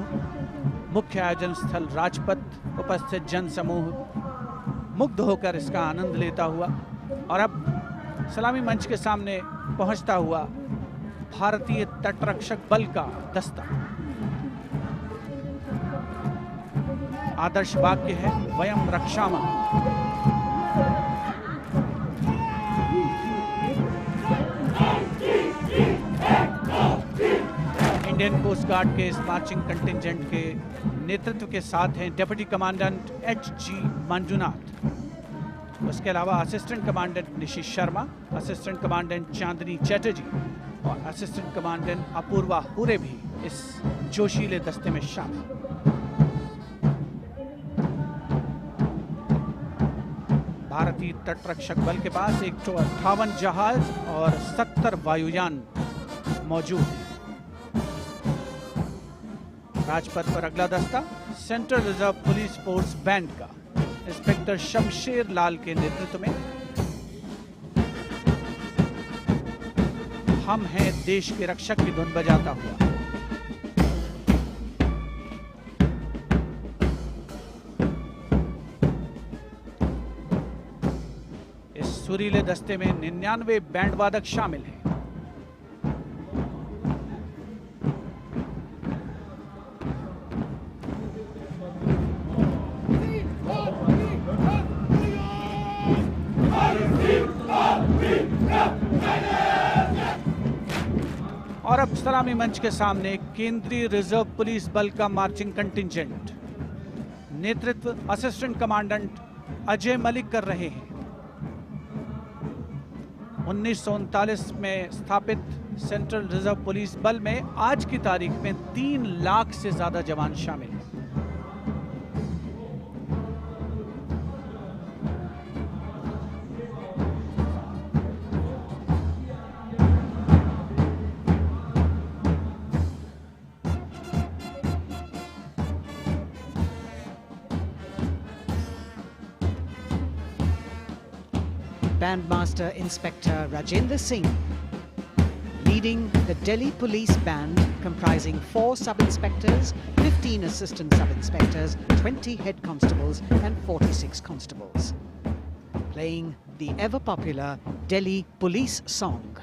मुख्य आयोजन स्थल राजपथ, उपस्थित जन समूह मुग्ध होकर इसका आनंद लेता हुआ और अब सलामी मंच के सामने पहुंचता हुआ भारतीय तटरक्षक बल का दस्ता। आदर्श वाक्य है वयम रक्षामः। इंडियन कोस्ट गार्ड के इस मार्चिंग कंटिंजेंट के नेतृत्व के साथ हैं डिप्टी कमांडेंट एच.जी. मंजुनाथ, उसके अलावा assistant commandant Nishish Sharma, assistant commandant Chandni Chatterjee और असिस्टेंट कमांडेंट अपूर्वा हुरे भी इस जोशीले दस्ते में शामिल। भारतीय तटरक्षक बल के पास 158 जहाज और 70 वायुयान मौजूद हैं। राजपथ पर अगला दस्ता central reserve police force band का इंस्पेक्टर शमशेर लाल के नेतृत्व में हम हैं देश के रक्षक की धुन बजाता हुआ। इस सुरीले दस्ते में 99 बैंड वादक शामिल हैं। और अब सलामी मंच के सामने केंद्रीय रिजर्व पुलिस बल का मार्चिंग कंटिंजेंट, नेतृत्व असिस्टेंट कमांडेंट अजय मलिक कर रहे हैं। 1939 में स्थापित सेंट्रल रिजर्व पुलिस बल में आज की तारीख में 3 लाख से ज्यादा जवान शामिल हैं। Bandmaster Inspector Rajendra Singh, leading the Delhi Police Band comprising 4 sub-inspectors, 15 assistant sub-inspectors, 20 head constables and 46 constables, playing the ever-popular Delhi Police song.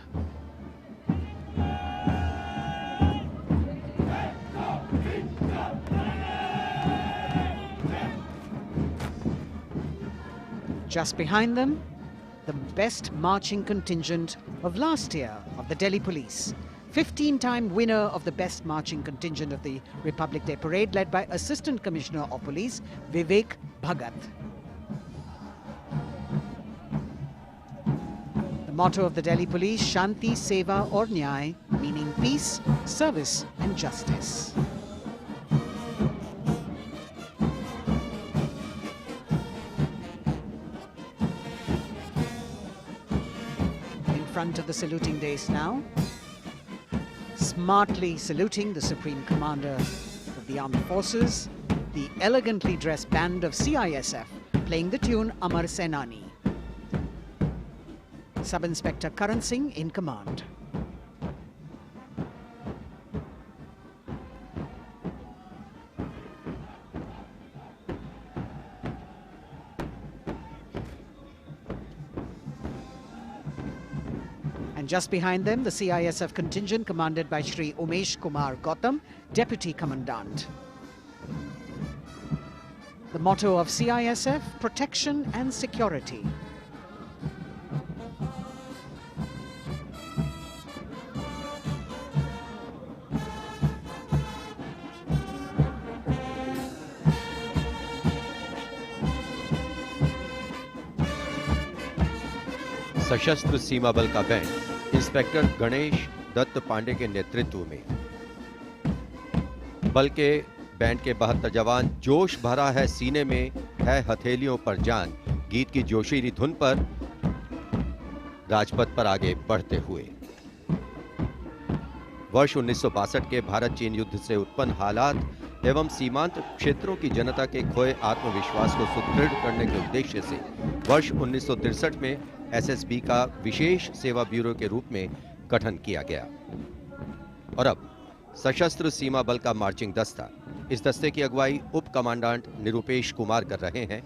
Just behind them, the best marching contingent of last year of the Delhi Police. 15-time winner of the best marching contingent of the Republic Day Parade, led by Assistant Commissioner of Police Vivek Bhagat. The motto of the Delhi Police, Shanti, Seva aur Nyay, meaning peace, service and justice. Front of the saluting dais now, smartly saluting the Supreme Commander of the Armed Forces, the elegantly dressed band of CISF playing the tune Amar Senani. Sub-Inspector Karan Singh in command. And just behind them, the CISF contingent commanded by Shri Umesh Kumar Gautam, Deputy Commandant. The motto of CISF, protection and security. सशस्त्र सीमा बल का band inspector Ganesh Dutt Pandey के नेतृत्व में। बल के band के 72 जवान जोश भरा है सीने में है हथेलियों पर जान गीत की जोशीली धुन पर राजपथ पर आगे बढ़ते हुए। वर्ष 1962 के भारत चीन युद्ध से उत्पन्न हालात एवं सीमांत क्षेत्रों की जनता के खोए आत्मविश्वास को सुदृढ़ करने के उद्देश्य से वर्ष 1963 में एसएसबी का विशेष सेवा ब्यूरो के रूप में गठन किया गया और अब सशस्त्र सीमा बल का मार्चिंग दस्ता, इस दस्ते की अगुवाई उप कमांडेंट निरुपेश कुमार कर रहे हैं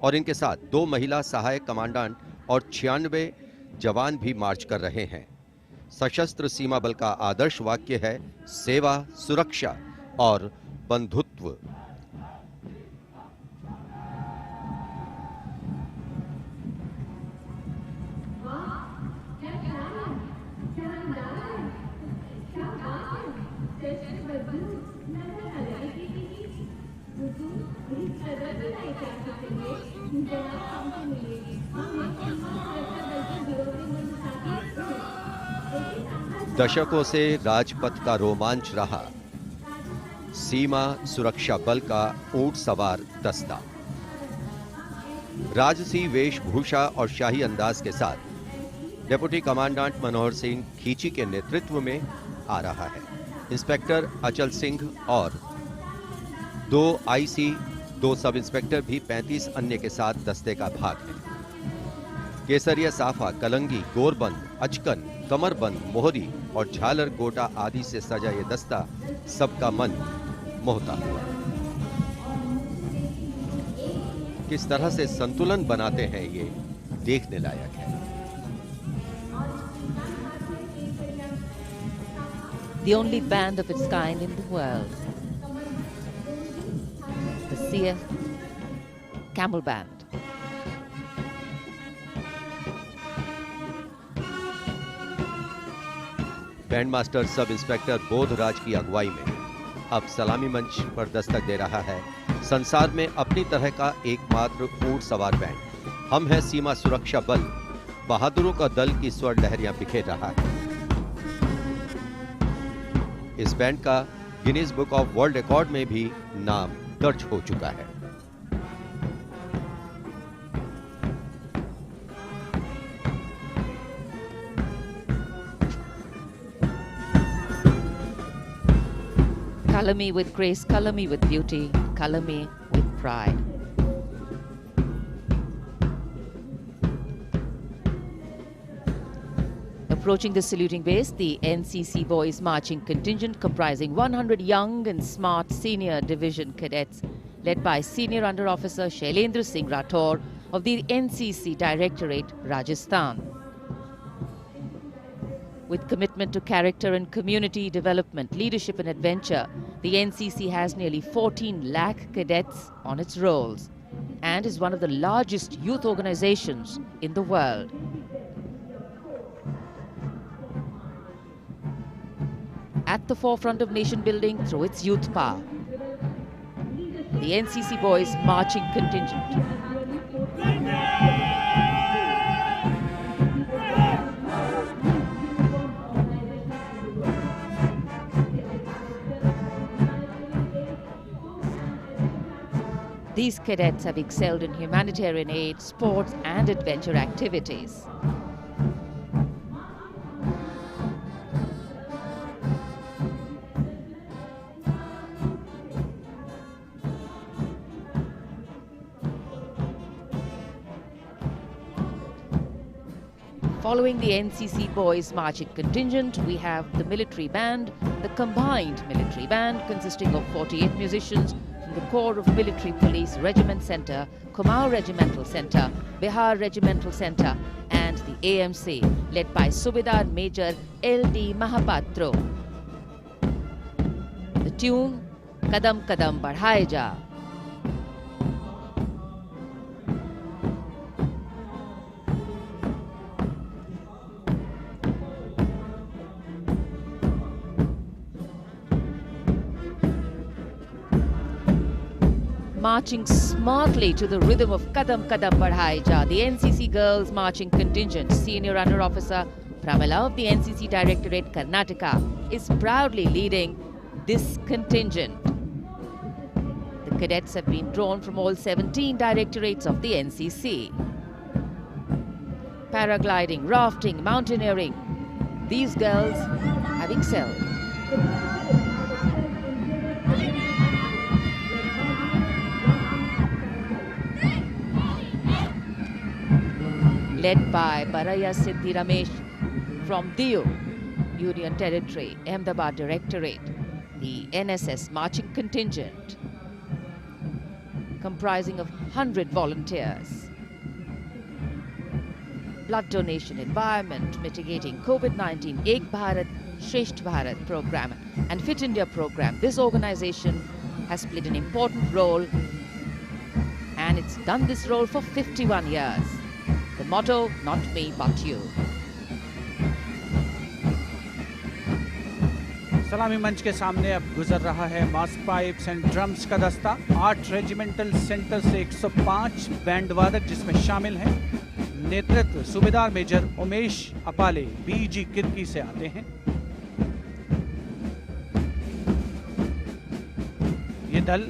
और इनके साथ 2 महिला सहायक कमांडेंट और 96 जवान भी मार्च कर रहे हैं। सशस्त्र सीमा बल का आदर्श वाक्य है सेवा, सुरक्षा और बंधुत्व। दशकों से राजपथ का रोमांच रहा सीमा सुरक्षा बल का ऊंट सवार दस्ता राजसी वेशभूषा और शाही अंदाज के साथ डिप्टी कमांडेंट मनोहर सिंह खींची के नेतृत्व में आ रहा है। इंस्पेक्टर अचल सिंह और 2 आईसी, 2 सब इंस्पेक्टर भी 35 अन्य के साथ दस्ते का भाग है। केसरिया साफा, कलंगी, गोरबंद, अचकन, कमरबंद, मोहरी और झालर गोटा आदि से सजा ये दस्ता सबका मन मोहता हुआ। किस तरह से संतुलन बनाते हैं ये देखने लायक है। The only band of its kind in the world. The CF Camel Band. Band master sub inspector Bodhraj की अगुवाई में अब सलामी मंच पर दस्तक दे रहा है संसार में अपनी तरह का एकमात्र ऊंट सवार बैंड। हम हैं सीमा सुरक्षा बल, बहादुरों का दल की स्वर लहरियां बिखेर रहा है। इस बैंड का Guinness book of world record में भी नाम दर्ज हो चुका है। Color me with grace, color me with beauty, color me with pride. Approaching the saluting base, the NCC Boys Marching Contingent comprising 100 young and smart senior division cadets led by Senior Under Officer Shailendra Singh Rathore of the NCC Directorate, Rajasthan. With commitment to character and community development, leadership and adventure, the NCC has nearly 14 lakh cadets on its rolls and is one of the largest youth organizations in the world. At the forefront of nation building through its youth power, the NCC Boys Marching Contingent. These cadets have excelled in humanitarian aid, sports and adventure activities. Following the NCC Boys Marching Contingent, we have the military band, the combined military band consisting of 48 musicians from the Corps of Military Police Regiment Centre, Kumaon Regimental Centre, Bihar Regimental Centre and the AMC led by Subedar Major L.D. Mahapatro. The tune, Kadam Kadam Badhaye Ja. Marching smartly to the rhythm of Kadam Kadam Badhaye Ja, the NCC Girls Marching Contingent, Senior Under Officer Pramila of the NCC Directorate, Karnataka, is proudly leading this contingent. The cadets have been drawn from all 17 directorates of the NCC. Paragliding, rafting, mountaineering, these girls have excelled. Led by Baraya Siddhi Ramesh from Diu, Union Territory, Ahmedabad Directorate, the NSS Marching Contingent, comprising of 100 volunteers. Blood donation, environment, mitigating COVID-19, Ek Bharat, Shresht Bharat program and Fit India program. This organization has played an important role and it's done this role for 51 years. The motto, not me, but you. सलामी मंच के सामने अब गुजर रहा है मास pipes and drums का दस्ता। 8 रेजिमेंटल सेंटर से 105 बैंड वादक जिसमें शामिल हैं। नेतृत्व सूबेदार मेजर उमेश अपाले बीजी किर्की से आते हैं। ये दल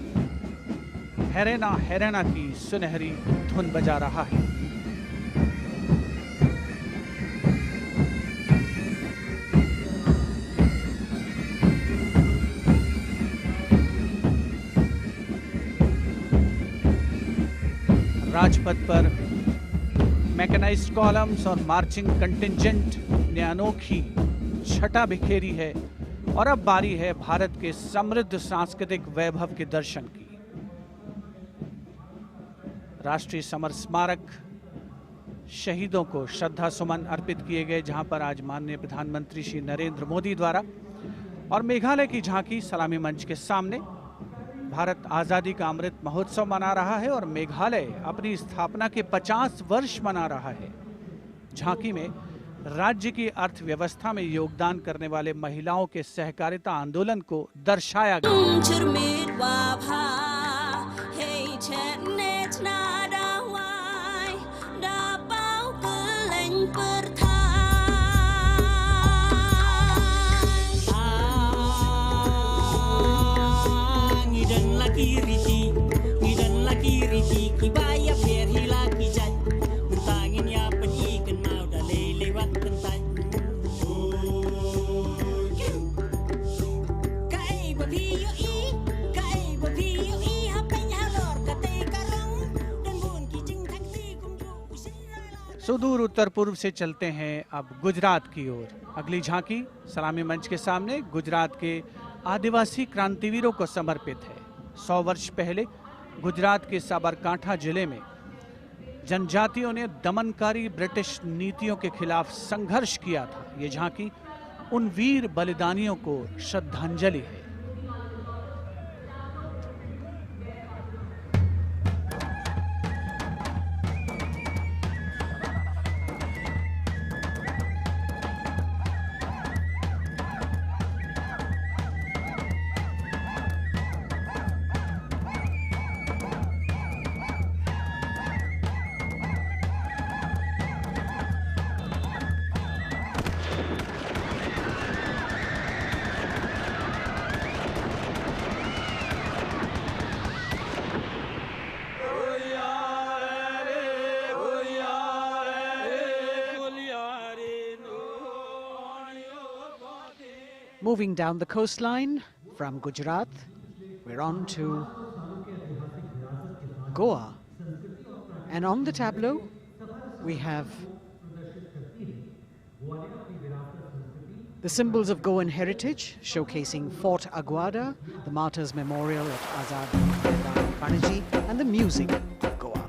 हैरेना हैरेना की सुनहरी धुन बजा रहा है। राजपथ पर मैकेनाइज्ड कॉलम्स और मार्चिंग कंटिंजेंट ने अनोखी छटा बिखेरी है और अब बारी है भारत के समृद्ध सांस्कृतिक वैभव के दर्शन की। राष्ट्रीय समर स्मारक शहीदों को श्रद्धा सुमन अर्पित किए गए, जहां पर आज माननीय प्रधानमंत्री श्री नरेंद्र मोदी द्वारा और मेघालय की झांकी सलामी मंच के सामने भारत आज़ादी का अमृत महोत्सव मना रहा है और मेघालय अपनी स्थापना के 50 वर्ष मना रहा है। झांकी में राज्य की अर्थव्यवस्था में योगदान करने वाले महिलाओं के सहकारिता आंदोलन को दर्शाया गया। सुदूर उत्तर पूर्व से चलते हैं अब गुजरात की ओर। अगली झांकी सलामी मंच के सामने गुजरात के आदिवासी क्रांतिवीरों को समर्पित है। 100 वर्ष पहले गुजरात के साबरकांठा जिले में जनजातियों ने दमनकारी ब्रिटिश नीतियों के खिलाफ संघर्ष किया था। ये झांकी उन वीर बलिदानियों को श्रद्धांजलि है। Moving down the coastline from Gujarat, we're on to Goa. And on the tableau, we have the symbols of Goan heritage, showcasing Fort Aguada, the Martyrs Memorial at Azad Panaji, and the music of Goa.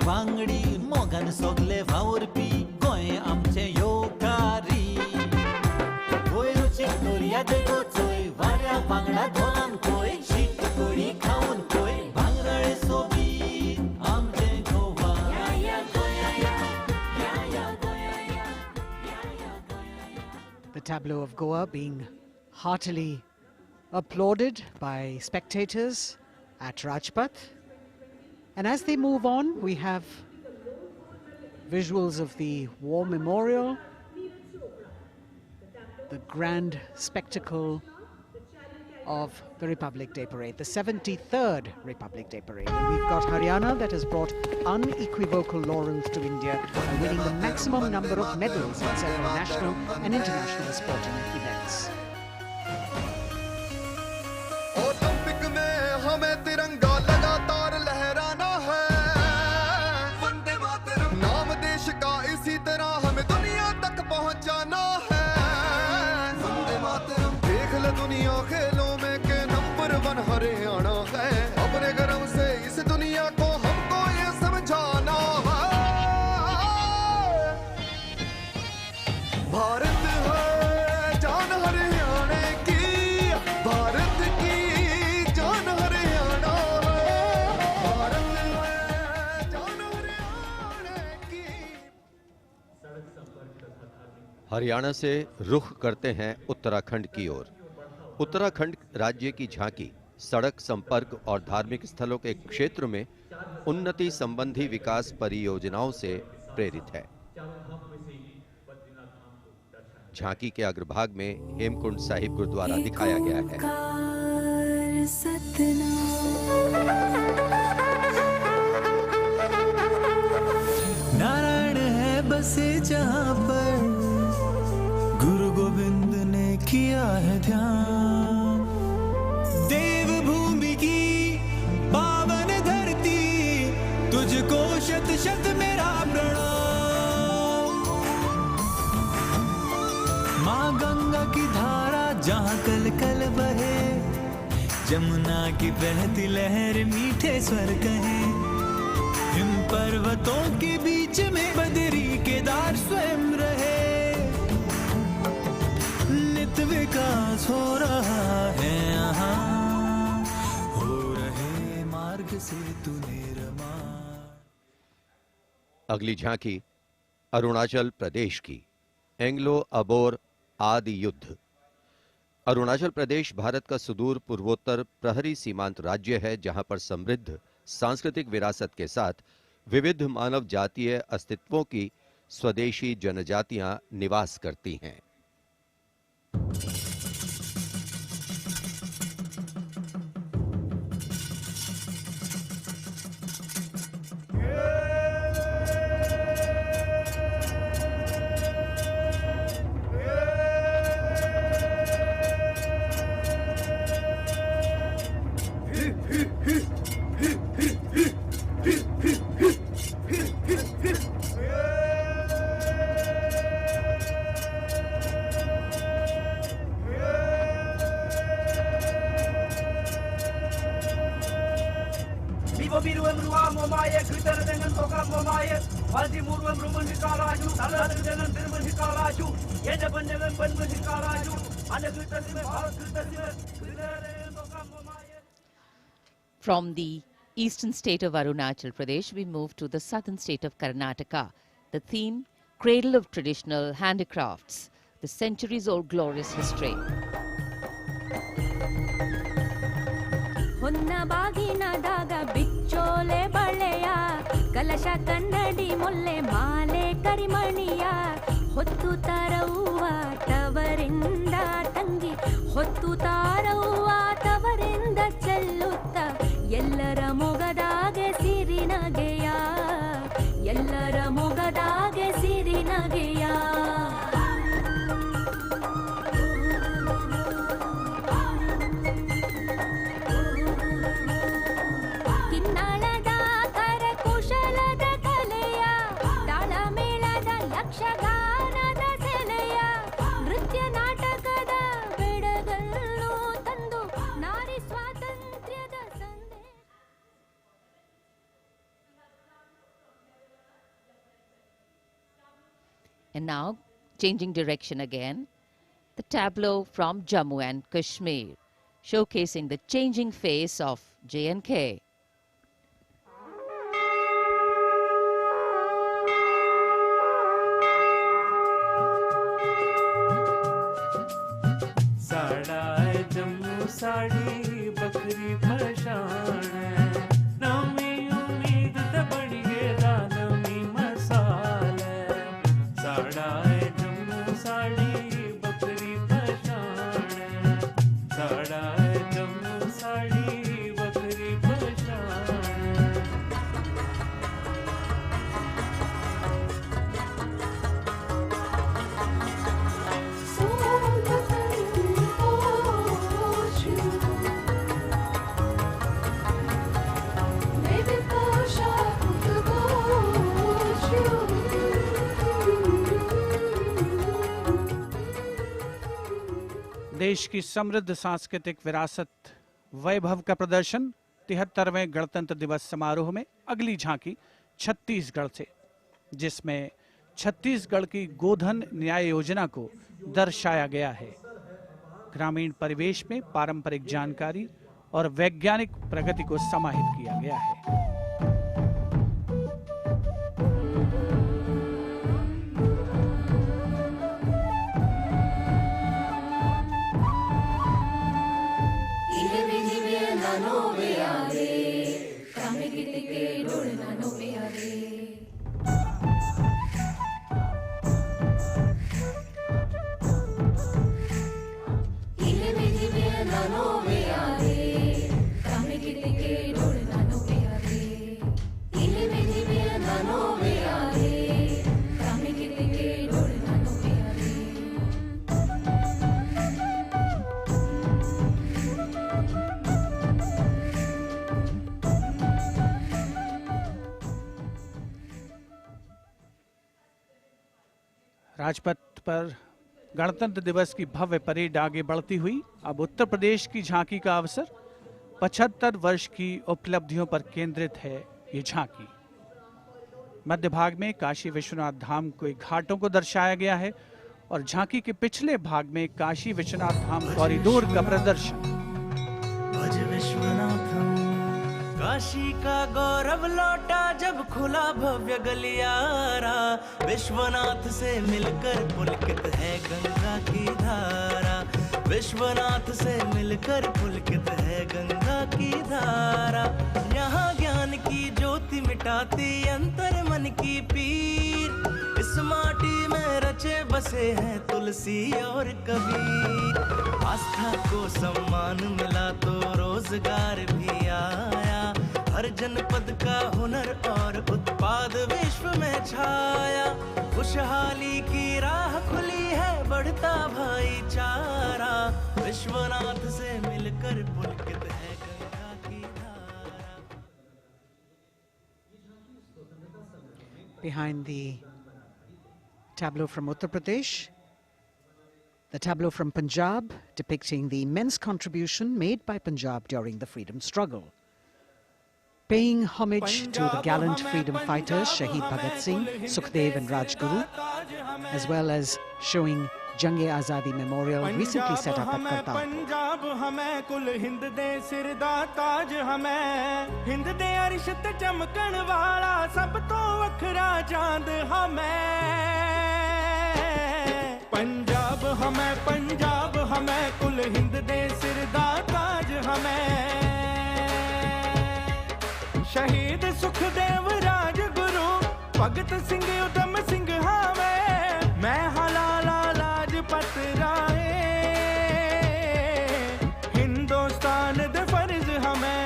वांगडी मोगन सोगले भावरपी गोय आमचे योकारी गोय रुची Korea देखो चोय वाऱ्या वांगडा धोलान कोय शीत कोडी खाऊन कोय भांगरळे सोबी आमचे गोवा या गोया या गोया The tableau of Goa being heartily applauded by spectators at Rajpath. And as they move on, we have visuals of the War Memorial, the grand spectacle of the Republic Day Parade, the 73rd Republic Day Parade. And we've got Haryana that has brought unequivocal laurels to India by winning the maximum number of medals in several national and international sporting events. Olympic में हमें तिरंगा लगातार लहराना है, वंदे मातरम नाम देश का इसी तरह हमें दुनिया तक पहुंचाना है, वंदे मातरम देख ले दुनिया खेलों में के नंबर 1 हरियाणा है, अपने गर्व से इस दुनिया को हमको ये समझाना है, भारत है जान हरियाणा की, भारत की जान हरियाणा है, भारत है जान हरियाणा की। हरियाणा से रुख करते हैं उत्तराखंड की ओर। उत्तराखंड राज्य की झांकी सड़क संपर्क और धार्मिक स्थलों के क्षेत्र में उन्नति संबंधी विकास परियोजनाओं से प्रेरित है। झांकी के अग्रभाग में हेमकुंड साहिब गुरुद्वारा दिखाया गया है। नारायण है बसे जहाँ पर गुरु गोविंद ने किया है ध्यान। देवभूमि की पावन धरती तुझको शत शत मेरा प्रणाम। माँ गंगा की धारा जहाँ कल कल बहे, जमुना की बहती लहर मीठे स्वर कहे। हिम पर्वतों के बीच में बदरी केदार स्वयं रहे। नित विकास हो रहा है यहाँ, हो रहे मार्ग से तू निर्मा। अगली झांकी अरुणाचल प्रदेश की एंग्लो अबोर आदि युद्ध। अरुणाचल प्रदेश भारत का सुदूर पूर्वोत्तर प्रहरी सीमांत राज्य है, जहां पर समृद्ध सांस्कृतिक विरासत के साथ विविध मानव जातीय अस्तित्वों की स्वदेशी जनजातियां निवास करती हैं। From the eastern state of Arunachal Pradesh, we move to the southern state of Karnataka. The theme, Cradle of Traditional Handicrafts, the centuries-old glorious history. ಹೊನ್ನಬಾಗಿನದಾಗ ಬಿಚ್ಚೋಲೆ ಬಳೆಯ ಕಲಶ ಕನ್ನಡಿ ಮೊಲ್ಲೆ ಮಾಲೆ ಕರಿಮಣಿಯ ಹೊತ್ತು ತಾರವ್ವ ತವರಿಂದ ತಂಗಿ ಹೊತ್ತು ತಾರವ್ವ ತವರಿಂದ ಚೆಲ್ಲುತ್ತ ಎಲ್ಲರ ಮೊಗದಾಗೆ ಸಿರಿನಗೆಯ ಎಲ್ಲರ ಮೊಗದಾಗೆ ಸಿರಿನಗೆಯ And now, changing direction again, the tableau from Jammu and Kashmir, showcasing the changing face of J&K. साड़ा जम्मू साड़ी बकरी भशान नमी उम्मीद त बड़िए दानमी मसाल साड़ा जम्मू साड़ी बकरी भशान साड़ा जम्मू साड़ी बकरी भशान देश की समृद्ध सांस्कृतिक विरासत वैभव का प्रदर्शन 73वें गणतंत्र दिवस समारोह में अगली झांकी छत्तीसगढ़ से, जिसमें छत्तीसगढ़ की गोधन न्याय योजना को दर्शाया गया है। ग्रामीण परिवेश में पारंपरिक जानकारी और वैज्ञानिक प्रगति को समाहित किया गया है। Ile राजपथ पर गणतंत्र दिवस की भव्य परेड आगे बढ़ती हुई अब उत्तर प्रदेश की झांकी का अवसर। 75 वर्ष की उपलब्धियों पर केंद्रित है ये झांकी। मध्य भाग में काशी विश्वनाथ धाम के घाटों को दर्शाया गया है और झांकी के पिछले भाग में काशी विश्वनाथ धाम कॉरिडोर का प्रदर्शन। भज विश्वनाथम, काशी का गौरव लौटा जब खुला भव्य गलियारा। विश्वनाथ से मिलकर पुलकित है गंगा की धारा। विश्वनाथ से मिलकर पुलकित है गंगा की धारा। यहाँ ज्ञान की ज्योति मिटाती अंतर मन की पीर। इस माटी में रचे बसे हैं तुलसी और कबीर। आस्था को सम्मान मिला तो रोजगार भी आया। हर जनपद का हुनर और उत्पाद विश्व में छाया। खुशहाली की राह खुली है, बढ़ता भाईचारा। विश्वनाथ से मिलकर पुलकित है गंगा की धारा। Behind the tableau from Uttar Pradesh, the tableau from Punjab depicting the immense contribution made by Punjab during the freedom struggle. Paying homage to the gallant freedom fighters Shahid Bhagat Singh, Sukhdev and Rajguru, as well as showing Jang-e-Azadi Memorial recently set up at Kartarpur. Punjab हमें कुल हिंद दे सिर दा ताज हमें। हिंद दे अरश ते चमकण वाला सब तो वखरा चांद हमें। पंजाब हमें कुल हिंद दे सिर दा ताज हमें। शहीद सुखदेव राजगुरु भगत सिंह उधम सिंह हावे। मैं हलाला लाजपत राय। हिंदुस्तान दे फर्ज हमें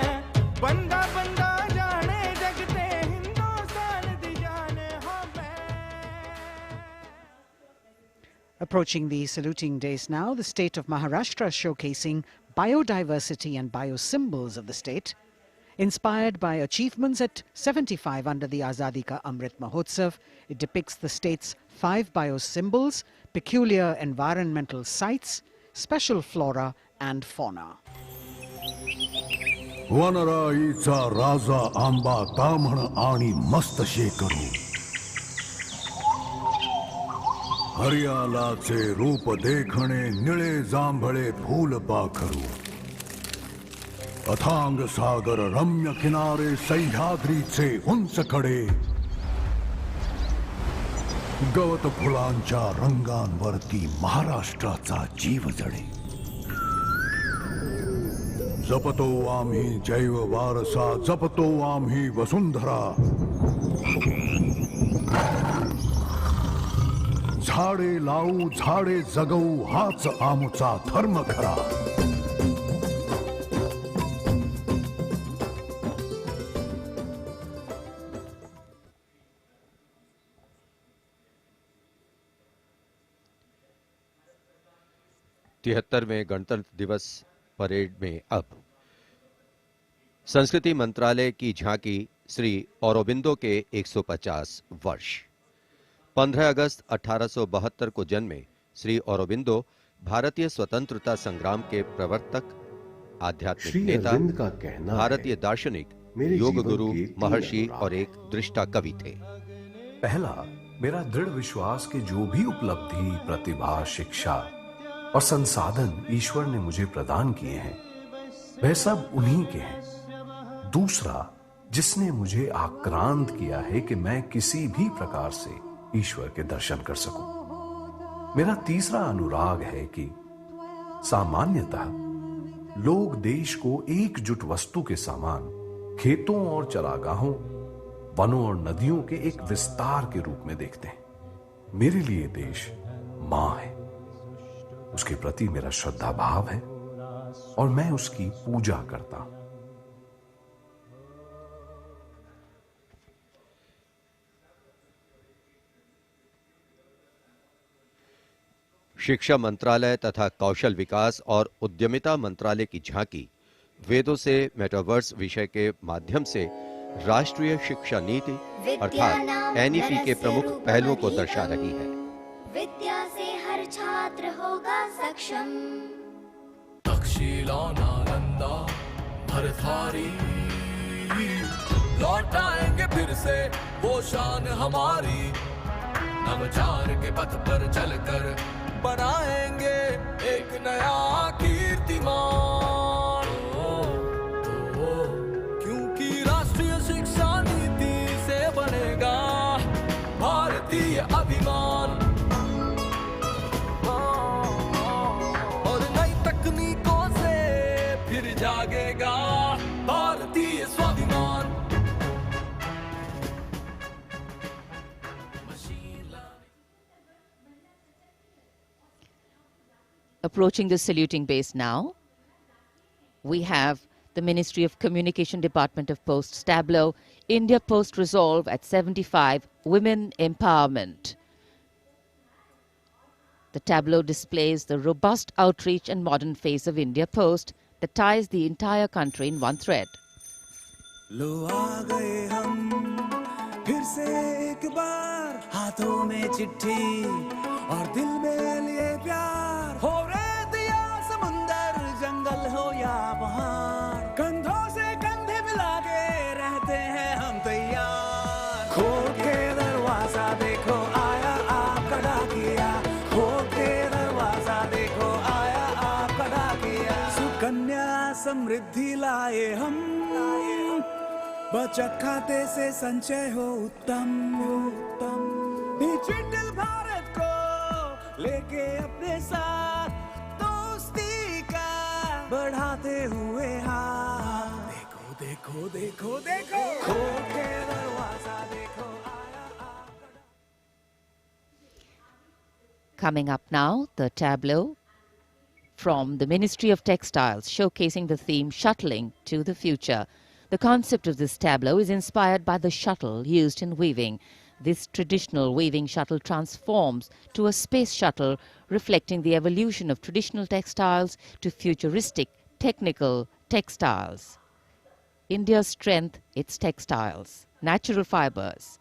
बंदा बंदा जाने जगते। हिंदुस्तान दी जान हमें। Approaching the saluting days now, the state of Maharashtra showcasing biodiversity and biosymbols of the state. Inspired by achievements at 75 under the Azadi Ka Amrit Mahotsav, it depicts the state's 5 biosymbols, peculiar environmental sites, special flora and fauna. वनराईचा राजा आंबा ताम्हण आणि मस्त शेकरू। हरियालाचे रूप देखणे निळे जांभळे फूल पाखरू। अथांग सागर रम्य किनारे सह्याद्रीचे उंच कडे। गवत फुलांच्या रंगांवरती महाराष्ट्राचा जीव जडे। जपतो आम्ही जैव वारसा, जपतो आम्ही वसुंधरा। झाडे लावू झाडे जगवू हाच आमचा धर्म खरा। तिहत्तरवें गणतंत्र दिवस परेड में अब संस्कृति मंत्रालय की झांकी श्री औरोबिंदो के 150 वर्ष। 15 अगस्त 1872 को जन्मे श्री औरोबिंदो भारतीय स्वतंत्रता संग्राम के प्रवर्तक, आध्यात्मिक नेता, भारतीय दार्शनिक, योग गुरु, महर्षि और एक दृष्टा कवि थे। पहला, मेरा दृढ़ विश्वास कि जो भी उपलब्धि, प्रतिभा, शिक्षा और संसाधन ईश्वर ने मुझे प्रदान किए हैं वह सब उन्हीं के हैं। दूसरा, जिसने मुझे आक्रांत किया है कि मैं किसी भी प्रकार से ईश्वर के दर्शन कर सकूं। मेरा तीसरा अनुराग है कि सामान्यतः लोग देश को एकजुट वस्तु के समान खेतों और चरागाहों, वनों और नदियों के एक विस्तार के रूप में देखते हैं। मेरे लिए देश मां है, उसके प्रति मेरा श्रद्धा भाव है और मैं उसकी पूजा करता हूं। शिक्षा मंत्रालय तथा कौशल विकास और उद्यमिता मंत्रालय की झांकी वेदों से मेटावर्स विषय के माध्यम से राष्ट्रीय शिक्षा नीति अर्थात एनईपी के प्रमुख पहलुओं को दर्शा रही है। विद्या से हर छात्र होगा सक्षम। तक्षशिला नालंदा भरथारी लौटाएंगे फिर से वो शान हमारी। नवचार के पथ पर चलकर बनाएंगे एक नया कीर्तिमान। क्योंकि राष्ट्रीय शिक्षा नीति से बनेगा भारतीय अभिमान। और नई तकनीकों से फिर जागेगा भारतीय स्वाभिमान। Approaching the saluting base now, we have the Ministry of Communication Department of Posts tableau, India Post Resolve at 75, Women Empowerment. The tableau displays the robust outreach and modern face of India Post that ties the entire country in one thread. लो आ गए हम फिर से एक बार, हाथों में चिट्ठी और दिल में लिए प्यार। हो रेत या समुंदर, जंगल हो या पहाड़, कंधों से कंधे मिला के रहते हैं हम तैयार। खोल के दरवाजा देखो आया आपका डाकिया, खोल के दरवाजा देखो आया आपका डाकिया। सुकन्या समृद्धि लाए हम, बचत खाते से संचय हो उत्तम उत्तम। डिजिटल भारत को लेके अपने साथ दोस्ती का बढ़ाते हुए हाथ। देखो देखो देखो देखो, खोल के दरवाजा देखो आया आपका। Coming up now, the tableau from the Ministry of Textiles showcasing the theme Shuttling to the Future. The concept of this tableau is inspired by the shuttle used in weaving. This traditional weaving shuttle transforms to a space shuttle, reflecting the evolution of traditional textiles to futuristic technical textiles. India's strength, its textiles, natural fibers,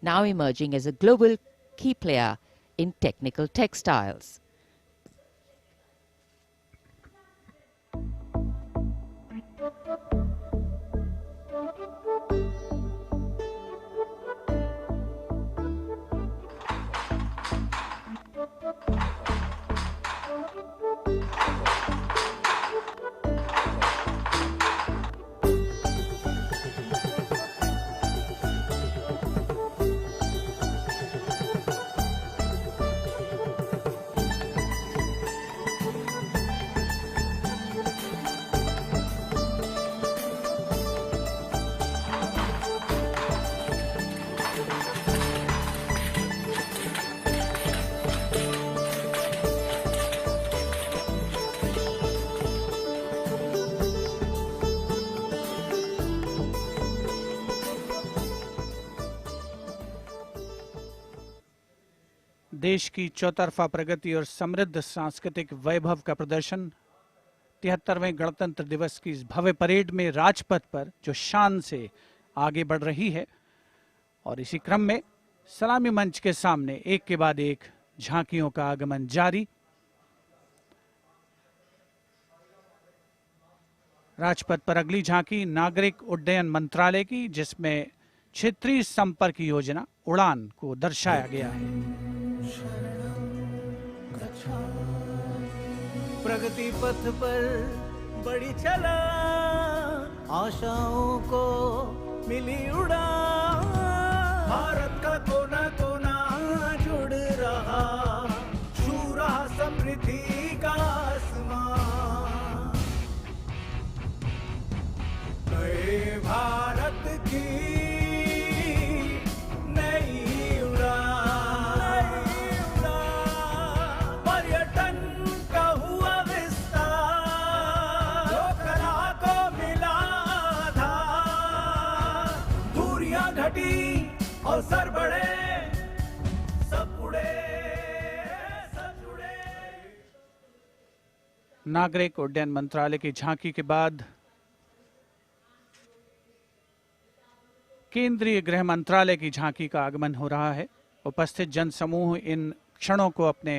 now emerging as a global key player in technical textiles. देश की चौतरफा प्रगति और समृद्ध सांस्कृतिक वैभव का प्रदर्शन 73वें गणतंत्र दिवस की इस भव्य परेड में राजपथ पर जो शान से आगे बढ़ रही है। और इसी क्रम में सलामी मंच के सामने एक के बाद एक झांकियों का आगमन जारी। राजपथ पर अगली झांकी नागरिक उड्डयन मंत्रालय की, जिसमें क्षेत्रीय संपर्क योजना उड़ान को दर्शाया गया है। प्रगति पथ पर बड़ी चला, आशाओं को मिली उड़ान। भारत का कोना कोना जुड़ रहा, छू रहा समृद्धि का आसमान। नए भारत की नई उड़ान, पर्यटन का हुआ विस्तार, जो कला को मिला आधार। दूरियां घटी और सर बढ़े, सब उड़े सब जुड़े। नागरिक उड्डयन मंत्रालय की झांकी के बाद केंद्रीय गृह मंत्रालय की झांकी का आगमन हो रहा है। उपस्थित जनसमूह इन क्षणों को अपने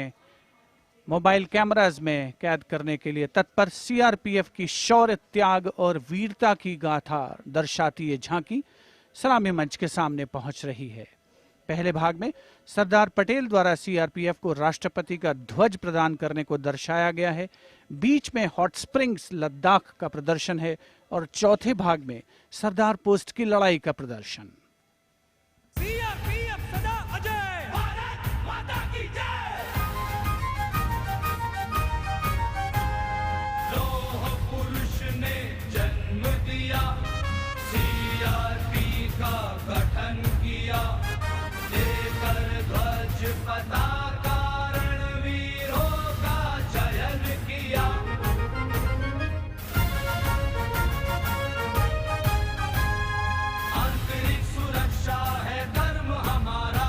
मोबाइल कैमराज में कैद करने के लिए तत्पर सीआरपीएफ की शौर्य, त्याग और वीरता की गाथा दर्शाती ये झांकी सलामी मंच के सामने पहुंच रही है। पहले भाग में सरदार पटेल द्वारा सीआरपीएफ को राष्ट्रपति का ध्वज प्रदान करने को दर्शाया गया है। बीच में हॉट स्प्रिंग्स लद्दाख का प्रदर्शन है और चौथे भाग में सरदार पोस्ट की लड़ाई का प्रदर्शन। सीआरपीएफ सदा अजय, भारत माता की जय। लौह पुरुष ने जन्म दिया, सीआरपी का गठन किया, लेकर ध्वज पताका रणवीरों का चयन किया। आंतरिक सुरक्षा है धर्म हमारा,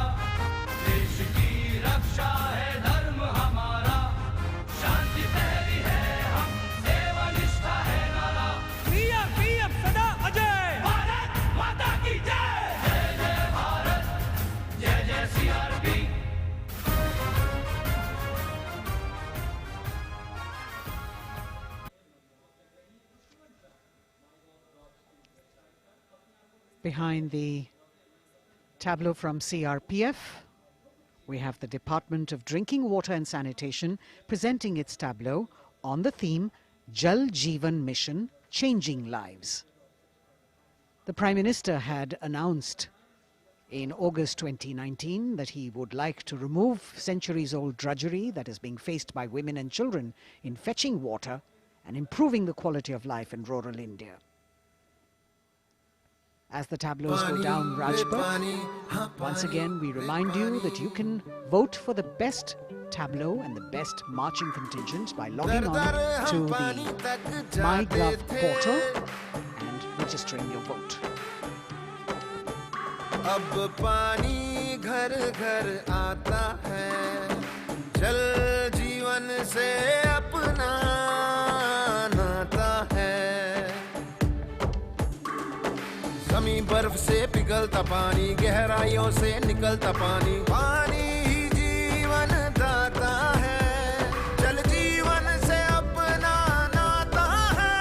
देश की रक्षा है धर्म हमारा, शांति पहली है हम, सेवा निष्ठा है नारा। सीआरपीएफ सदा अजय, भारत माता की जय। जय जय भारत, जय जय CRP. Behind the tableau from CRPF, we have the Department of Drinking Water and Sanitation presenting its tableau on the theme Jal Jeevan Mission, Changing Lives. The Prime Minister had announced in August 2019 that he would like to remove centuries-old drudgery that is being faced by women and children in fetching water and improving the quality of life in rural India. As the tableaus go down Rajpath, once again we remind you that you can vote for the best tableau and the best marching contingent by logging on to the MyGov portal and registering your vote. अब पानी घर घर आता है, जल जीवन से अपना नाता है। जमीन बर्फ से पिघलता पानी, गहराइयों से निकलता पानी, पानी ही जीवन दाता है, जल जीवन से अपना नाता है।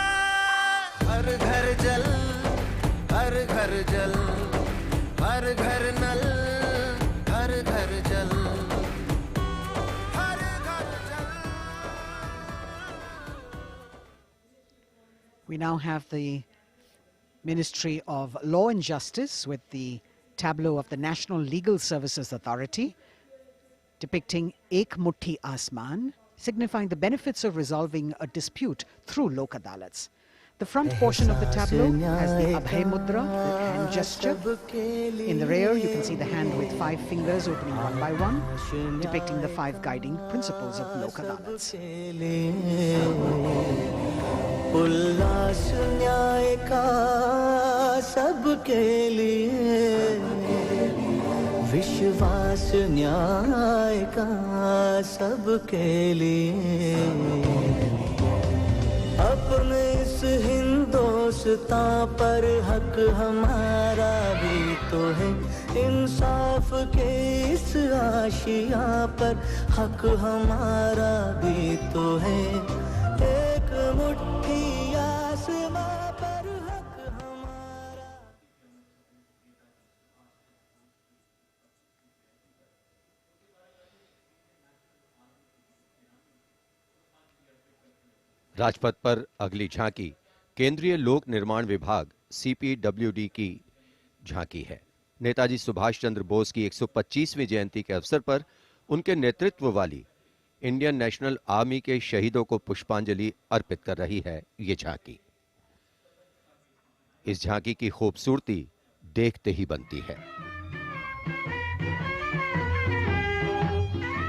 हर घर जल, हर घर जल, हर घर नल, हर घर जल, हर घर जल। We now have the Ministry of Law and Justice with the tableau of the National Legal Services Authority depicting Ek Mutti Asman, signifying the benefits of resolving a dispute through Lok Adalats. The front portion of the tableau has the Abhay Mudra, the hand gesture. In the rear, you can see the hand with 5 fingers opening one by one, depicting the 5 guiding principles of Lok Adalats. उल्लास न्याय का सबके लिए, विश्वास न्याय का सबके लिए, अपने इस हिंदुस्तान पर हक हमारा भी तो है, इंसाफ के इस आशिया पर हक हमारा भी तो है, एक मुट्ठी आसमां पर हक हमारा। राजपथ पर अगली झांकी केंद्रीय लोक निर्माण विभाग सीपीडब्ल्यूडी की झांकी है। नेताजी सुभाष चंद्र बोस की 125वीं जयंती के अवसर पर उनके नेतृत्व वाली इंडियन नेशनल आर्मी के शहीदों को पुष्पांजलि अर्पित कर रही है ये झांकी। इस झांकी की खूबसूरती देखते ही बनती है।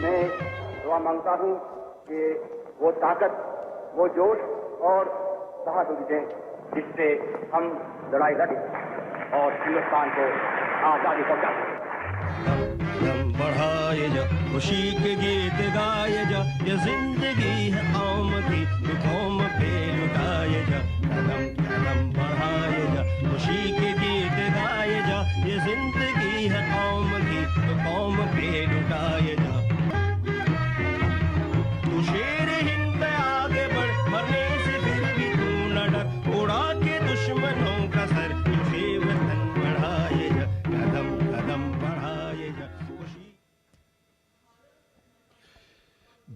मैं दुआ मांगता हूं कि वो ताकत, वो जोश और बहादुरी दें जिससे हम लड़ाई लड़ें और हिंदुस्तान को आजादी पहुंचा सकें। बढ़ाए जा खुशी के गीत गाए जा, ये जिंदगी है कौम की तो कौम पे लुटाए जा, कदम कदम बढ़ाए जा खुशी के गीत गाए जा, ये जिंदगी है कौम की तो कौम पे लुटाए जा।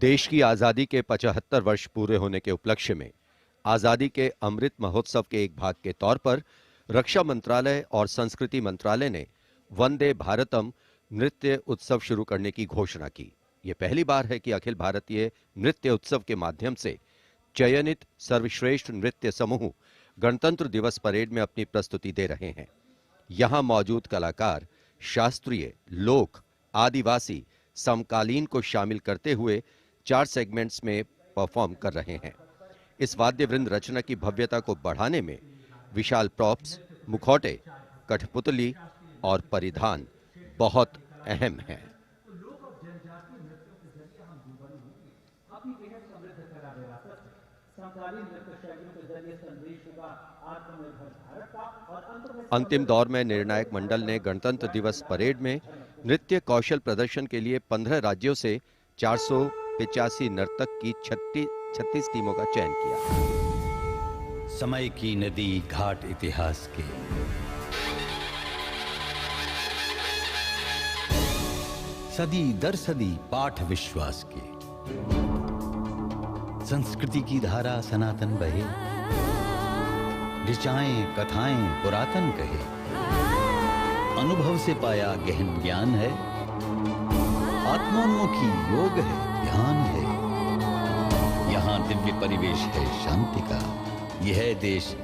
देश की आजादी के 75 वर्ष पूरे होने के उपलक्ष्य में आजादी के अमृत महोत्सव के एक भाग के तौर पर रक्षा मंत्रालय और संस्कृति मंत्रालय ने वंदे भारतम नृत्य उत्सव शुरू करने की घोषणा की। यह पहली बार है कि अखिल भारतीय नृत्य उत्सव के माध्यम से चयनित सर्वश्रेष्ठ नृत्य समूह गणतंत्र दिवस परेड में अपनी प्रस्तुति दे रहे हैं। यहां मौजूद कलाकार शास्त्रीय, लोक, आदिवासी, समकालीन को शामिल करते हुए 4 सेगमेंट्स में परफॉर्म कर रहे हैं। इस वाद्य वृंद रचना की भव्यता को बढ़ाने में विशाल प्रॉप्स, मुखौटे, कठपुतली और परिधान बहुत अहम हैं। अंतिम दौर में निर्णायक मंडल ने गणतंत्र दिवस परेड में नृत्य कौशल प्रदर्शन के लिए 15 राज्यों से 485 नर्तक की 36 टीमों का चयन किया। समय की नदी घाट इतिहास के, सदी दर सदी पाठ विश्वास के, संस्कृति की धारा सनातन बहे, ऋचाएं कथाएं पुरातन कहे, अनुभव से पाया गहन ज्ञान है, आत्मोन्मुखी योग है, ध्यान है, यहाँ दिव्य परिवेश है शांति का, यह है देश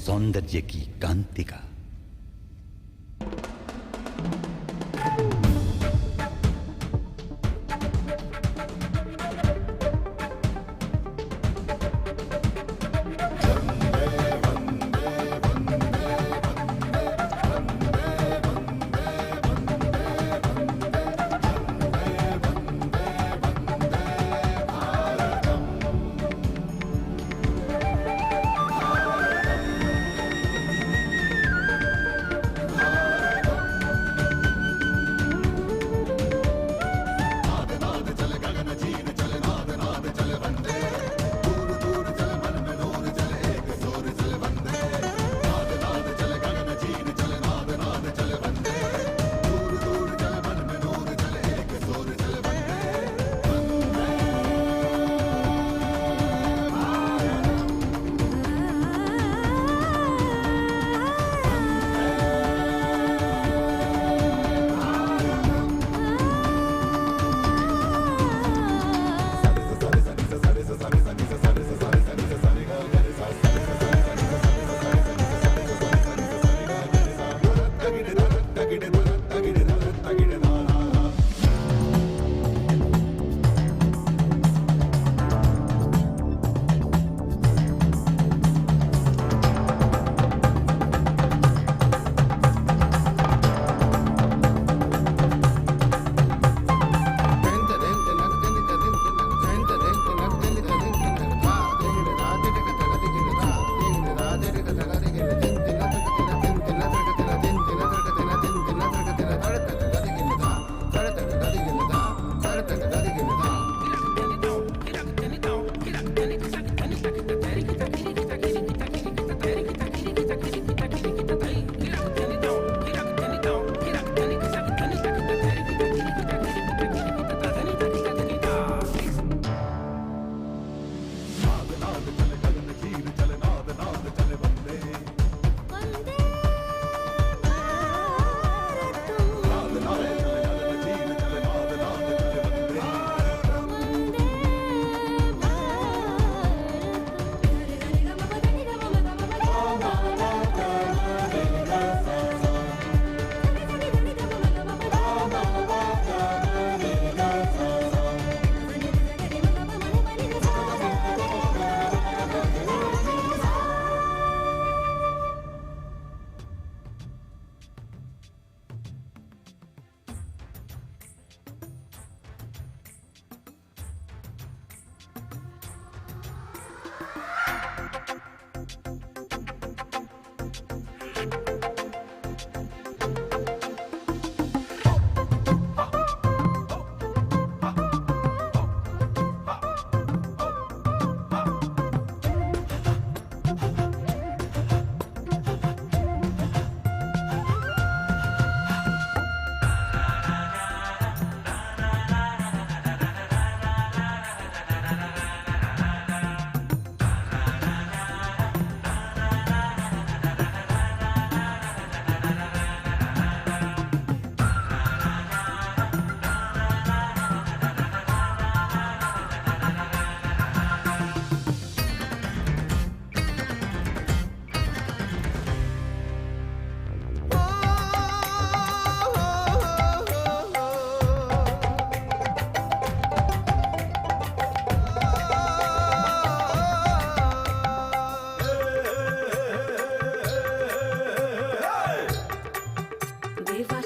सौंदर्य की कांति का।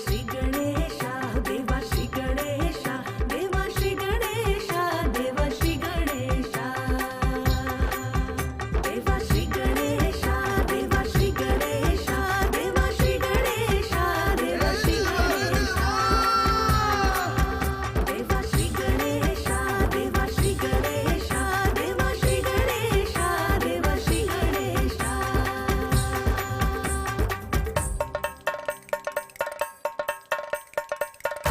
श्री गणेशा देवा श्री गणेशा देवा श्री गणेशा देवा श्री गणेशा देवा श्री गणेशा देवा श्री गणेशा देवा श्री गणेशा देवा श्री गणेशा देवा श्री गणेशा देवा श्री गणेशा देवा श्री गणेशा देवा Shri Ganesha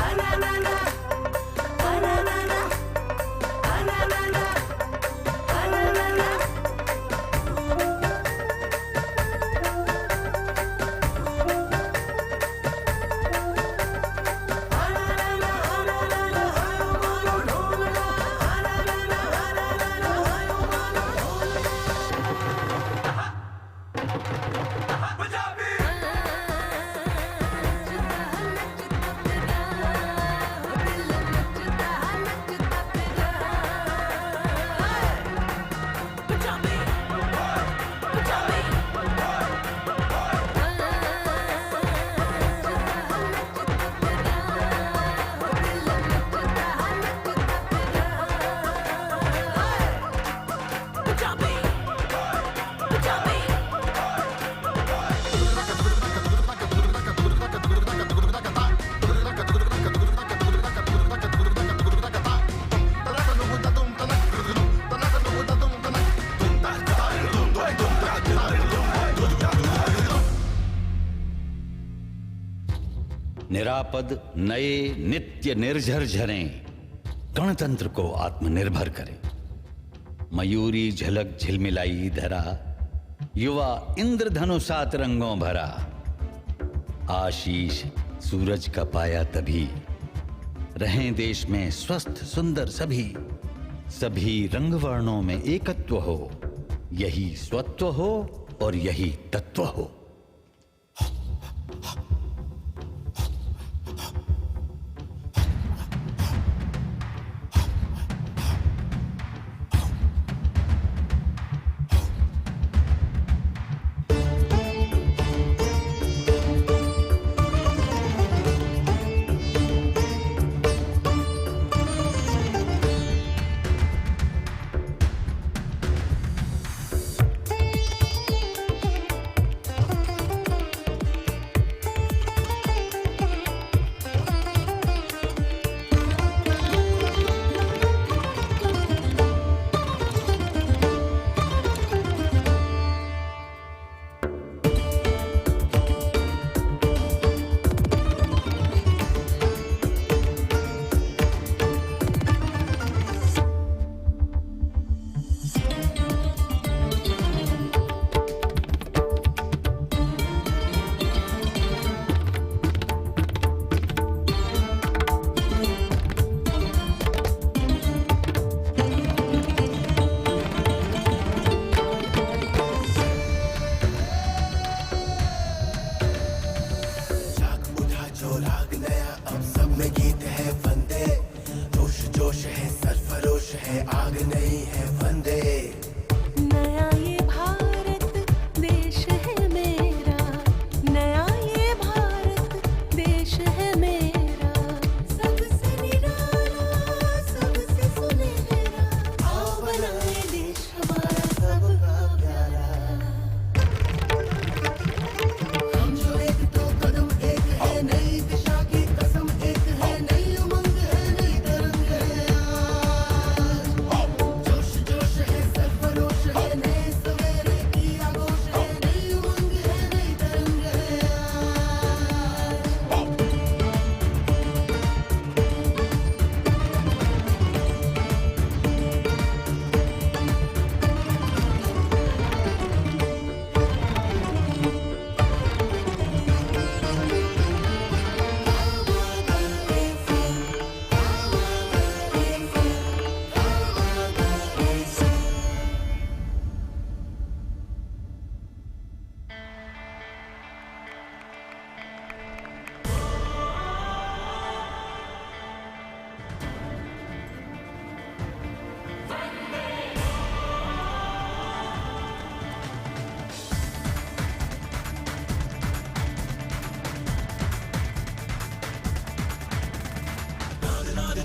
Ananana ananana ananana ananana निरापद नए नित्य निर्झर झरें गणतंत्र को आत्मनिर्भर करें। मयूरी झलक झिलमिलाई धरा, युवा इंद्रधनुषात रंगों भरा। आशीष सूरज का पाया तभी, रहें देश में स्वस्थ सुंदर सभी। सभी रंग वर्णों में एकत्व हो, यही स्वत्व हो और यही तत्व हो।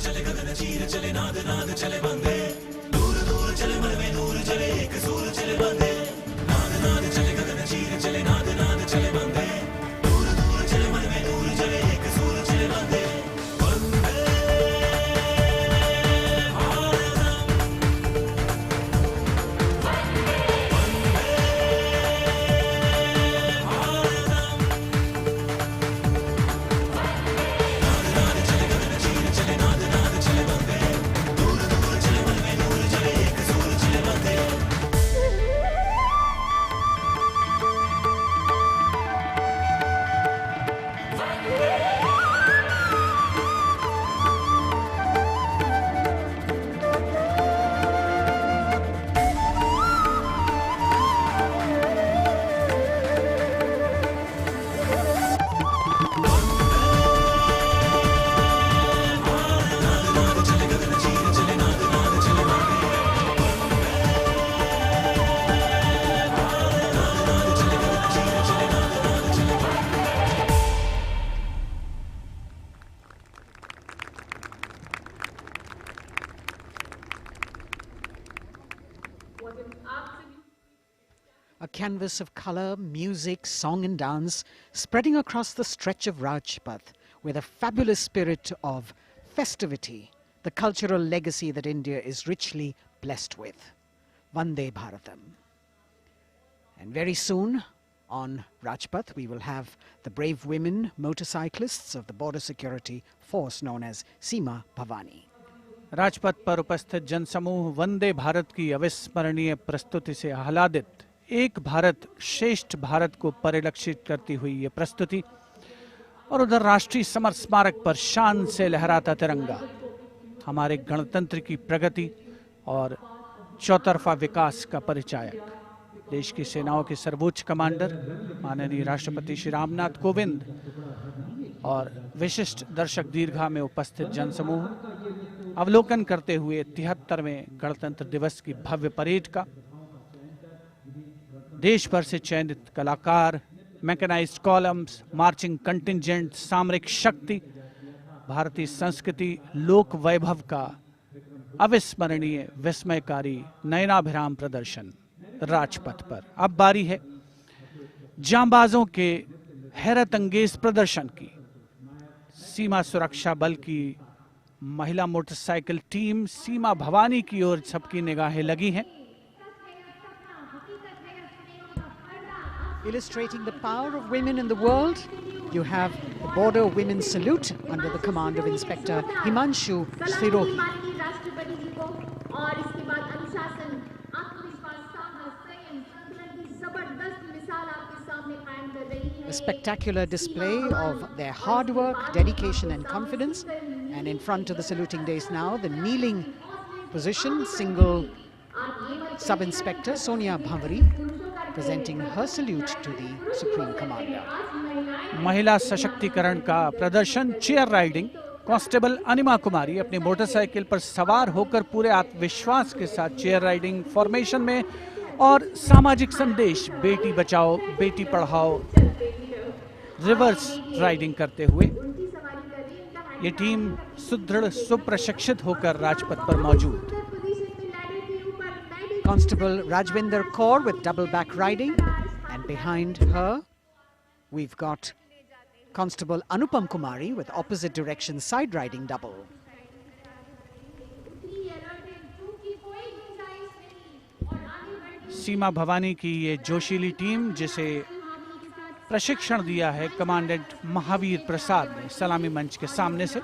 चले गगन चीर चले नाद नाद चले बंदे दूर दूर चले मन में नूर चले एक सूर चले बंदे नाद नाद चले गगन चीर चले नाद नाद चले बंदे दूर दूर चले मन में नूर चले एक सूर चले बंदे A canvas of color, music, song and dance spreading across the stretch of Rajpath with a fabulous spirit of festivity, the cultural legacy that India is richly blessed with. Vande Bharatam. And very soon on Rajpath we will have the brave women motorcyclists of the Border Security Force known as Seema Bhavani. Rajpath पर उपस्थित जनसमूह वंदे भारत की अविस्मरणीय प्रस्तुति से आह्लादित, एक भारत श्रेष्ठ भारत को परिलक्षित करती हुई ये प्रस्तुति, और उधर राष्ट्रीय समर स्मारक पर शान से लहराता तिरंगा हमारे गणतंत्र की प्रगति और चौतरफा विकास का परिचायक। देश की सेनाओं के सर्वोच्च कमांडर माननीय राष्ट्रपति श्री रामनाथ कोविंद और विशिष्ट दर्शक दीर्घा में उपस्थित जनसमूह अवलोकन करते हुए 73वें गणतंत्र दिवस की भव्य परेड का। देश भर से चयनित कलाकार, मैकेनाइज्ड कॉलम्स, मार्चिंग कंटिंजेंट, सामरिक शक्ति, भारतीय संस्कृति, लोक वैभव का अविस्मरणीय विस्मयकारी नयनाभिराम प्रदर्शन राजपथ पर। अब बारी है जांबाजों के हैरत अंगेज प्रदर्शन की। सीमा सुरक्षा बल की महिला मोटरसाइकिल टीम सीमा भवानी की ओर सबकी निगाहें लगी हैं। Illustrating the power of women in the world, you have the Border Women's Salute under the command of Inspector Himanshu Sirohi. A spectacular display of their hard work, dedication and confidence. And in front of the saluting days now, the kneeling position, single Sub-Inspector Sonia Bhavari presenting her salute to the Supreme Commander. महिला सशक्तिकरण का प्रदर्शन chair riding. Constable अनिमा कुमारी अपनी motorcycle पर सवार होकर पूरे आत्मविश्वास के साथ चेयर राइडिंग फॉर्मेशन में और सामाजिक संदेश बेटी बचाओ बेटी पढ़ाओ रिवर्स राइडिंग करते हुए ये टीम सुदृढ़ सुप्रशिक्षित होकर राजपथ पर मौजूद। Constable Rajvinder Kaur with double back riding, and behind her we've got Constable Anupam Kumari with opposite direction side riding double. सीमा भवानी की ये जोशीली टीम जिसे प्रशिक्षण दिया है कमांडेंट महावीर प्रसाद ने सलामी मंच के सामने से।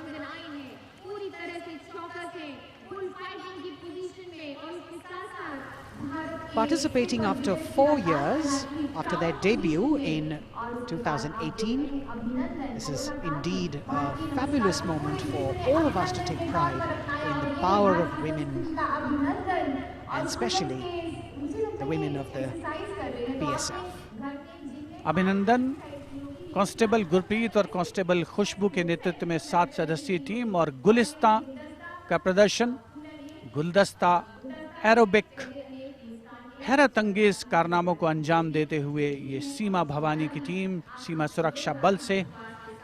Participating after 4 years after their debut in 2018. This is indeed a fabulous moment for all of us to take pride in the power of women, and especially the women of the BSF. अभिनंदन constable Gurpreet और constable खुशबू के नेतृत्व में 7 सदस्यीय team और गुलिस्ता का प्रदर्शन, गुलदस्ता, एरोबिक, हैरत अंगेज कारनामों को अंजाम देते हुए ये सीमा भवानी की टीम सीमा सुरक्षा बल से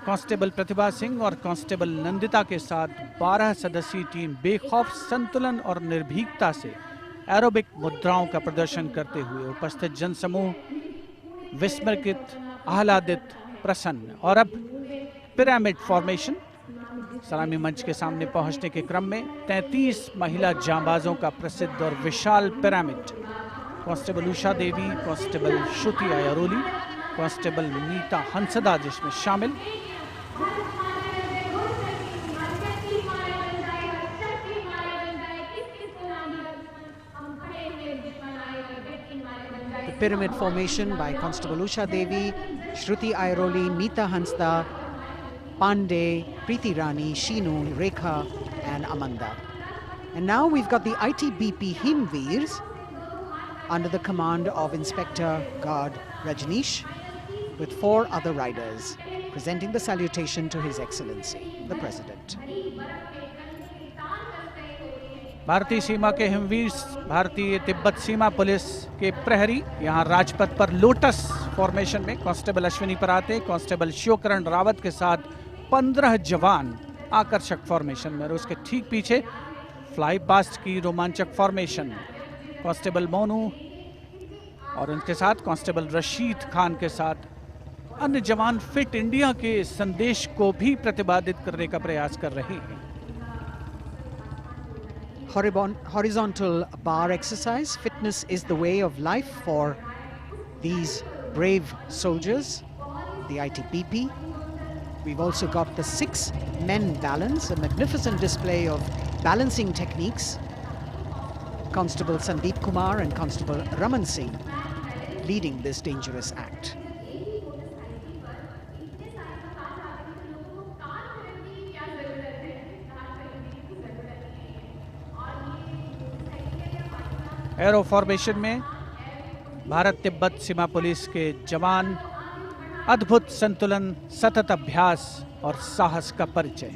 कांस्टेबल प्रतिभा सिंह और कांस्टेबल नंदिता के साथ 12 सदस्यीय टीम बेखौफ संतुलन और निर्भीकता से एरोबिक मुद्राओं का प्रदर्शन करते हुए उपस्थित जनसमूह विस्मृत, आह्लादित, प्रसन्न। और अब पिरामिड फॉर्मेशन। सलामी मंच के सामने पहुंचने के क्रम में 33 महिला जांबाजों का प्रसिद्ध और विशाल पिरामिड कांस्टेबल उषा देवी, कांस्टेबल श्रुति आयरोली, कांस्टेबल नीता हंसदा जिसमें शामिल। The pyramid formation by Constable Usha Devi, Shruti Airoli, Meeta Hansda, Pandey, Preeti Rani, Sheenu, Rekha and Amanda. And now we've got the ITBP Himveers under the command of Inspector Guard Rajneesh with 4 other riders presenting the salutation to His Excellency, the President. भारतीय सीमा के हिमवीर, भारतीय तिब्बत सीमा police के प्रहरी यहाँ राजपथ पर lotus formation में constable Ashwini पराते, constable Shivkaran Rawat के साथ 15 जवान आकर्षक फॉर्मेशन में, और उसके ठीक पीछे फ्लाई पास्ट की रोमांचक फॉर्मेशन कांस्टेबल मोनू और उनके साथ कांस्टेबल रशीद खान के साथ अन्य जवान फिट इंडिया के संदेश को भी प्रतिपादित करने का प्रयास कर रहे हैं। Horizontal bar exercise. Fitness is the way of life for these brave soldiers, the ITBP. We've also got the 6 men balance, a magnificent display of balancing techniques. Constable Sandeep Kumar and Constable Raman Singh leading this dangerous act. Arrow formation में भारत तिब्बत सीमा police के जवान अद्भुत संतुलन, सतत अभ्यास और साहस का परिचय।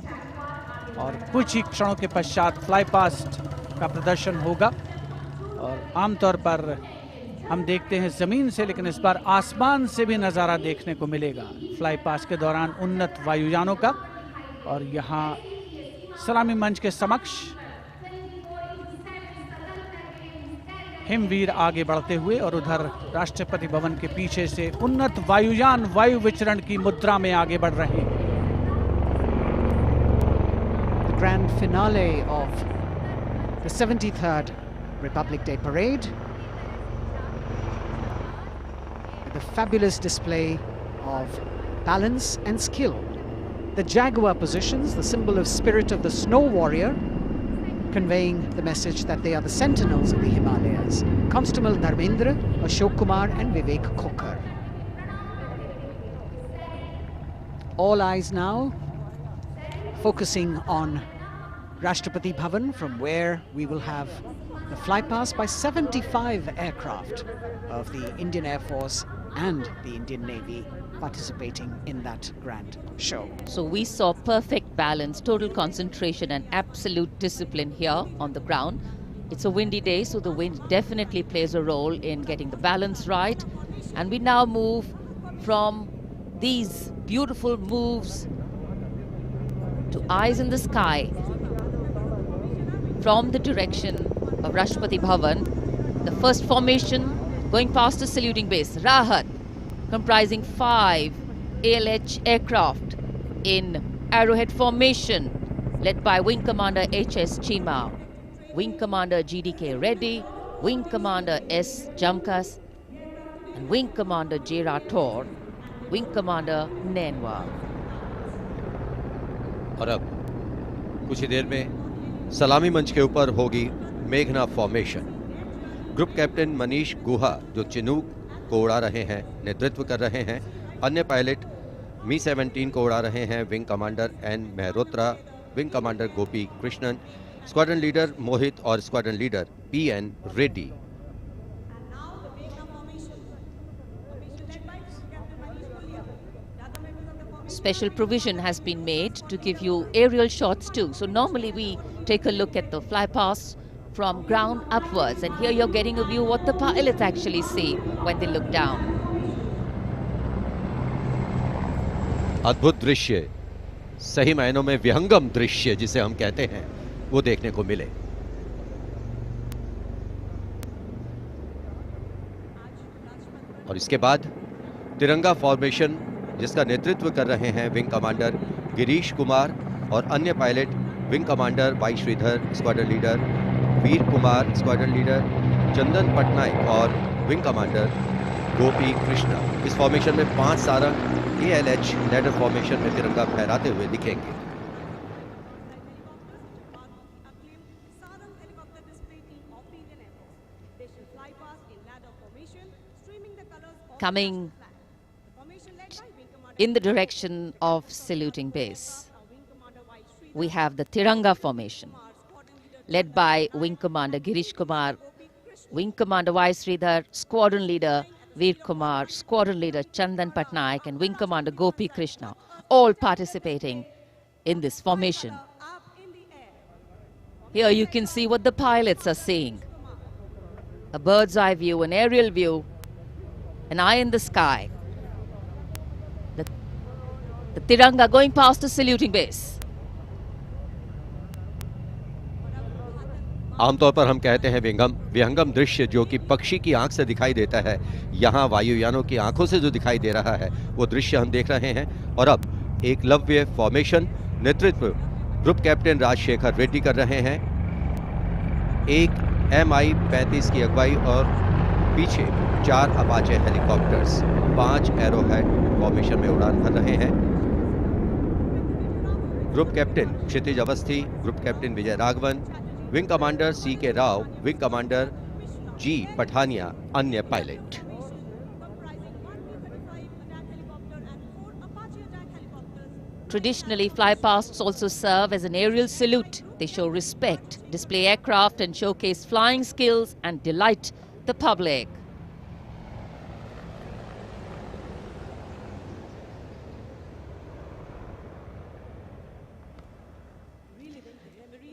और कुछ ही क्षणों के पश्चात फ्लाई पास्ट का प्रदर्शन होगा। और आमतौर पर हम देखते हैं जमीन से, लेकिन इस बार आसमान से भी नज़ारा देखने को मिलेगा फ्लाई पास्ट के दौरान उन्नत वायुयानों का। और यहाँ सलामी मंच के समक्ष हिमवीर आगे बढ़ते हुए और उधर राष्ट्रपति भवन के पीछे से उन्नत वायुयान वायु विचरण की मुद्रा में आगे बढ़ रहे हैं। The grand finale of the 73rd Republic Day Parade with a fabulous display of balance and skill. The Jaguar positions, the symbol of spirit of the snow warrior, conveying the message that they are the sentinels of the Himalayas. Constable Dharmendra, Ashok Kumar and Vivek Khokar. All eyes now focusing on Rashtrapati Bhavan, from where we will have the flypast by 75 aircraft of the Indian Air Force and the Indian Navy participating in that grand show. So we saw perfect balance, total concentration and absolute discipline here on the ground. It's a windy day, so the wind definitely plays a role in getting the balance right. And we now move from these beautiful moves to eyes in the sky from the direction of Rashtrapati Bhavan. The first formation going past the saluting base, Rahat, comprising 5 ALH aircraft in arrowhead formation, led by Wing Commander H.S. Chima, Wing Commander G.D.K. Reddy, Wing Commander S. Jamkas, and Wing Commander J. Rathore, Wing Commander Nenwa. और अब कुछ ही देर में सलामी मंच के ऊपर होगी मेघना फॉर्मेशन। ग्रुप कैप्टन मनीष गुहा, जो चिनूक को उड़ा रहे हैं, नेतृत्व कर रहे हैं। अन्य पायलट मी-17 को उड़ा रहे हैं wing commander N Mehrotra, wing commander Gopi Krishnan, squadron leader Mohit और squadron leader P N. Reddy. Special provision has been made to give you aerial shots too. So normally we take a look at the flypast from ground upwards, and here you're getting a view what the pilots actually see when they look down. अद्भुत दृश्य, सही मायनों में विहंगम दृश्य जिसे हम कहते हैं, वो देखने को मिले। और इसके बाद तिरंगा फॉर्मेशन जिसका नेतृत्व कर रहे हैं विंग कमांडर गिरीश कुमार और अन्य pilot wing commander Y Sridhar, squadron leader Veer Kumar, squadron leader Chandan Patnaik और विंग कमांडर गोपी कृष्णा। इस फॉर्मेशन में 5 सारंग ALH लैडर फॉर्मेशन में तिरंगा फहराते हुए दिखेंगे। Coming in the direction of saluting base, we have the Tiranga formation, led by Wing Commander Girish Kumar, Wing Commander Y. Sridhar, Squadron Leader Veer Kumar, Squadron Leader Chandan Patnaik, and Wing Commander Gopi Krishna, all participating in this formation. Here you can see what the pilots are seeing. A bird's eye view, an aerial view, an eye in the sky. The Tiranga going past the saluting base. आमतौर पर हम कहते हैं विहंगम दृश्य जो कि पक्षी की आंख से दिखाई देता है, यहाँ वायुयानों की आंखों से जो दिखाई दे रहा है वो दृश्य हम देख रहे हैं। और अब एकलव्य फॉर्मेशन नेतृत्व ग्रुप कैप्टन राजशेखर रेड्डी कर रहे हैं। एक Mi-35 की अगुवाई और पीछे 4 अपाचे हेलीकॉप्टर्स 5 एरोहेड फॉर्मेशन में उड़ान भर रहे हैं। Group captain Kshitij Awasthi, group captain Vijay Raghavan, wing commander C.K. Rao, wing commander G. Pathania, अन्य pilot. Traditionally, flypasts also serve as an aerial salute. They show respect, display aircraft, and showcase flying skills and delight the public.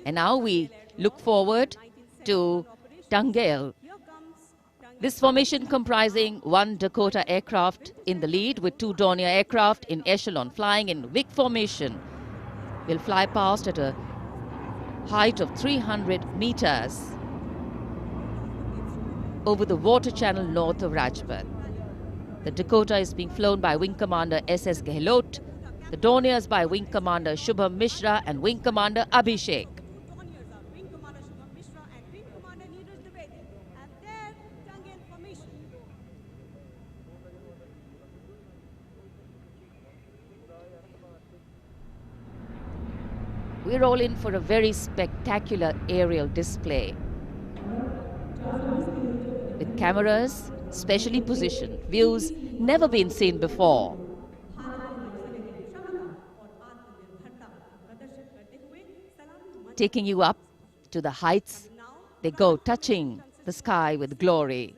And now we look forward to Tangale. This formation comprising 1 Dakota aircraft in the lead with 2 Dornier aircraft in echelon flying in WIC formation will fly past at a height of 300 meters over the water channel north of Rajpath. The Dakota is being flown by Wing Commander S.S. Gehlot, the Dorniers by Wing Commander Shubham Mishra and Wing Commander Abhishek. We're all in for a very spectacular aerial display with cameras specially positioned, views never been seen before. Taking you up to the heights, they go touching the sky with glory.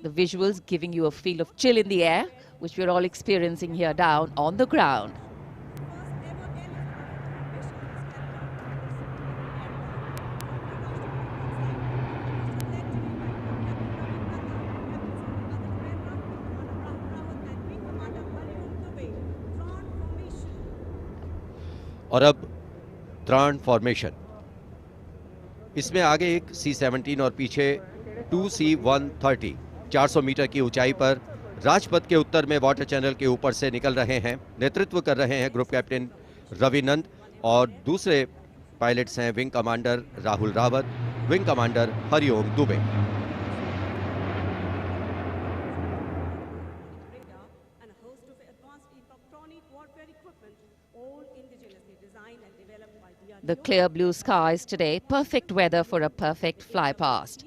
The visuals giving you a feel of chill in the air, which we're all experiencing here down on the ground. और अब त्राण formation, इसमें आगे एक C-17 और पीछे 2 C-130 400 metre की ऊंचाई पर राजपथ के उत्तर में वाटर चैनल के ऊपर से निकल रहे हैं। नेतृत्व कर रहे हैं ग्रुप कैप्टन रवि नंद और दूसरे पायलट्स हैं wing commander Rahul Rawat, wing commander Hariom Dubey. The clear blue skies today, perfect weather for a perfect fly past.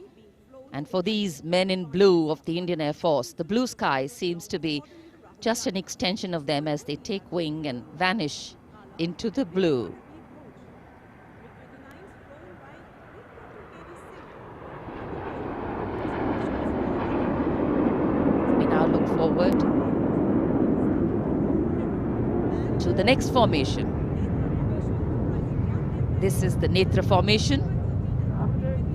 And for these men in blue of the Indian Air Force, the blue sky seems to be just an extension of them as they take wing and vanish into the blue. We now look forward to the next formation. This is the Netra formation.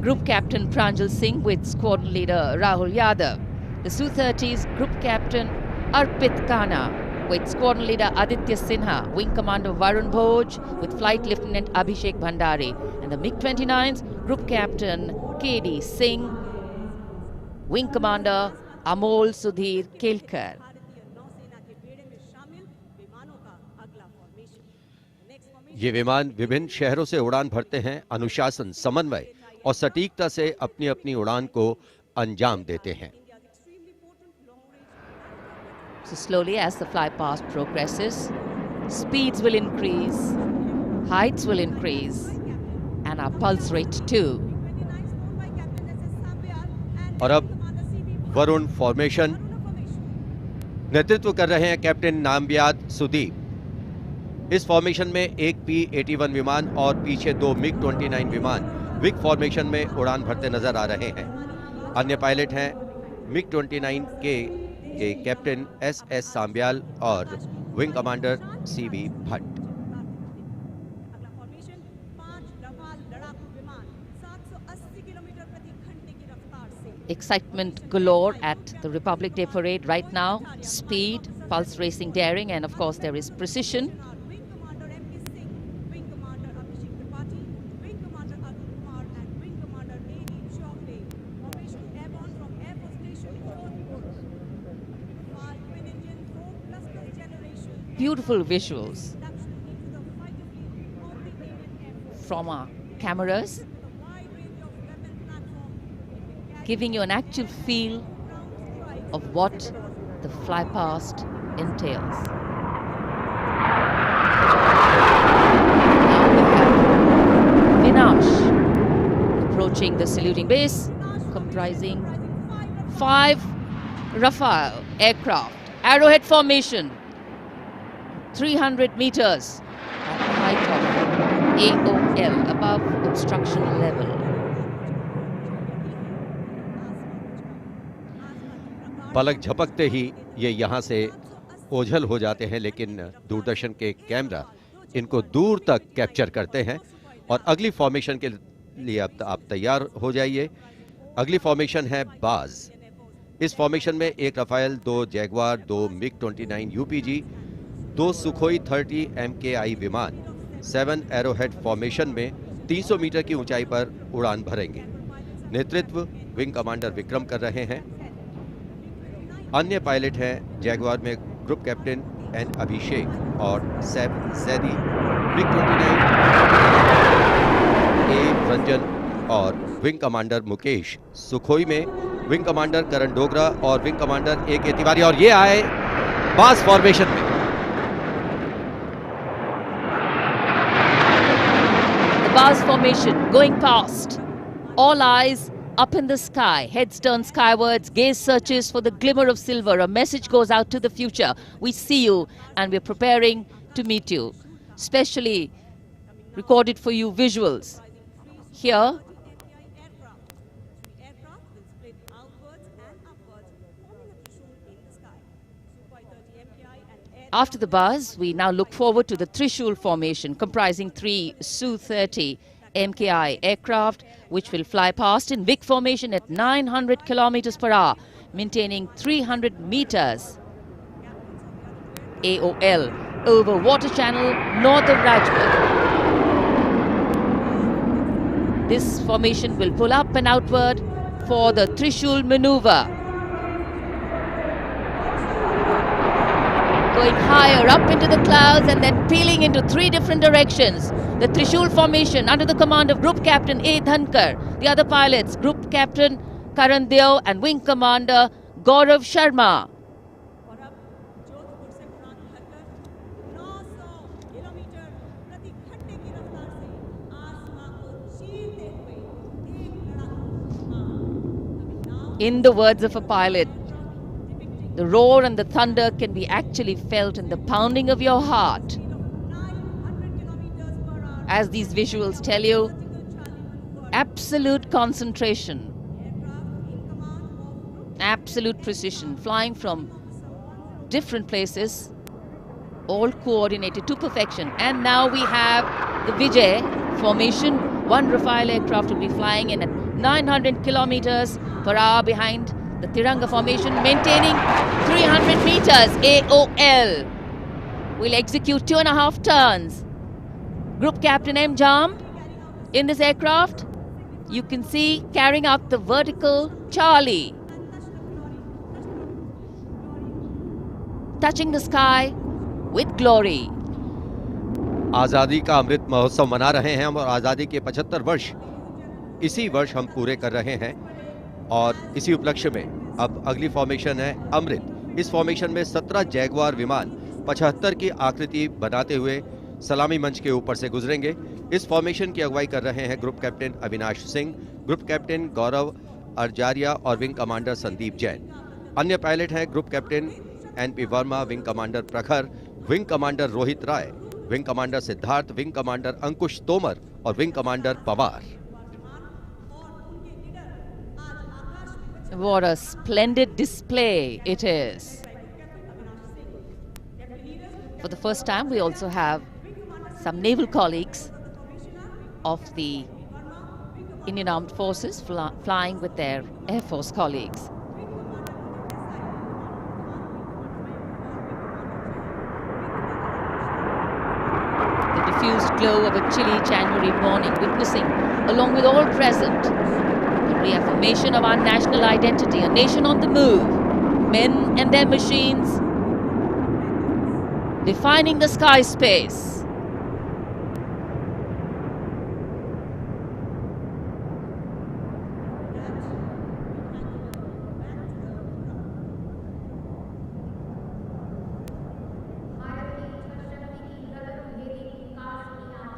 Group Captain Pranjal Singh with Squadron Leader Rahul Yadav. The Su-30's Group Captain Arpit Khanna with Squadron Leader Aditya Sinha, Wing Commander Varun Bhoj with Flight Lieutenant Abhishek Bhandari, and the MiG-29's Group Captain K.D. Singh, Wing Commander Amol Sudhir Kelkar. ये विमान विभिन्न शहरों से उड़ान भरते हैं, अनुशासन, समन्वय और सटीकता से अपनी अपनी उड़ान को अंजाम देते हैं। So slowly as the fly past progresses, speeds will increase, heights will increase, and our pulse rate too. और अब वरुण फॉर्मेशन नेतृत्व कर रहे हैं कैप्टन नामबियाद सुदीप। इस फॉर्मेशन में एक P-81 विमान और पीछे 2 MiG-29 विमान विग फॉर्मेशन में उड़ान भरते नजर आ रहे हैं। अन्य पायलट हैं MiG-29 के कैप्टन S.S. सांब्याल और wing commander C.V. Bhatt. Excitement galore at the Republic Day Parade right now. Speed, pulse racing, daring, and of course there is precision. Beautiful visuals from our cameras, giving you an actual feel of what the fly past entails. Now we have Vinash approaching the saluting base, comprising 5 Rafale aircraft, arrowhead formation, 300 meters at the height of AOL, above obstruction level. पलक झपकते ही ये यहाँ से ओझल हो जाते हैं, लेकिन दूरदर्शन के कैमरा इनको दूर तक कैप्चर करते हैं। और अगली फॉर्मेशन के लिए अब आप तैयार हो जाइए। अगली फॉर्मेशन है बाज। इस फॉर्मेशन में 1 Rafale, 2 Jaguar, 2 MiG-29 UPG, 2 Sukhoi 30 MKI विमान 7 एरोहेड फॉर्मेशन में 300 मीटर की ऊंचाई पर उड़ान भरेंगे। नेतृत्व विंग कमांडर विक्रम कर रहे हैं। अन्य पायलट हैं जैगवार में ग्रुप कैप्टन एन अभिषेक और सैफ जैदी, MiG-29 ए रंजन और विंग कमांडर मुकेश, सुखोई में विंग कमांडर करण डोगरा और विंग कमांडर ए के तिवारी, और ये आए बाज फॉर्मेशन में। Bars formation going past. All eyes up in the sky. Heads turned skywards. Gaze searches for the glimmer of silver. A message goes out to the future. We see you and we're preparing to meet you. Specially recorded for you visuals. Here, after the buzz, we now look forward to the Trishul formation, comprising 3 Su-30 MKI aircraft, which will fly past in big formation at 900 kilometers per hour, maintaining 300 meters AOL over water channel north of Rajput. This formation will pull up and outward for the Trishul maneuver. Going higher up into the clouds and then peeling into 3 different directions. The Trishul formation under the command of Group Captain A. Dhankar. The other pilots, Group Captain Karan Deo and Wing Commander Gaurav Sharma. In the words of a pilot, the roar and the thunder can be actually felt in the pounding of your heart. As these visuals tell you, absolute concentration, absolute precision, flying from different places, all coordinated to perfection. And now we have the Vijay formation. 1 Rafale aircraft will be flying in at 900 kilometers per hour behind the Tiranga formation, maintaining 300 meters AOL. Will execute 2.5 turns. Group Captain M. Jam in this aircraft, you can see carrying out the vertical Charlie. Touching the sky with glory. आजादी का अमृत महोत्सव मना रहे हैं हम और आजादी के 75 वर्ष इसी वर्ष हम पूरे कर रहे हैं और इसी उपलक्ष्य में अब अगली फॉर्मेशन है अमृत। इस फॉर्मेशन में 17 जैगुआर विमान 75 की आकृति बनाते हुए सलामी मंच के ऊपर से गुजरेंगे। इस फॉर्मेशन की अगुवाई कर रहे हैं group captain Avinash Singh, group captain Gaurav Arjaria और विंग कमांडर संदीप जैन। अन्य पायलट हैं group captain N P Verma, wing commander Prakhar, wing commander Rohit Rai, wing commander Siddharth, wing commander Ankush Tomar और wing commander Pawar. What a splendid display it is. For the first time, we also have some naval colleagues of the Indian Armed Forces flying with their Air Force colleagues. The diffused glow of a chilly January morning, witnessing, along with all present, the reaffirmation of our national identity, a nation on the move, men and their machines, defining the sky space.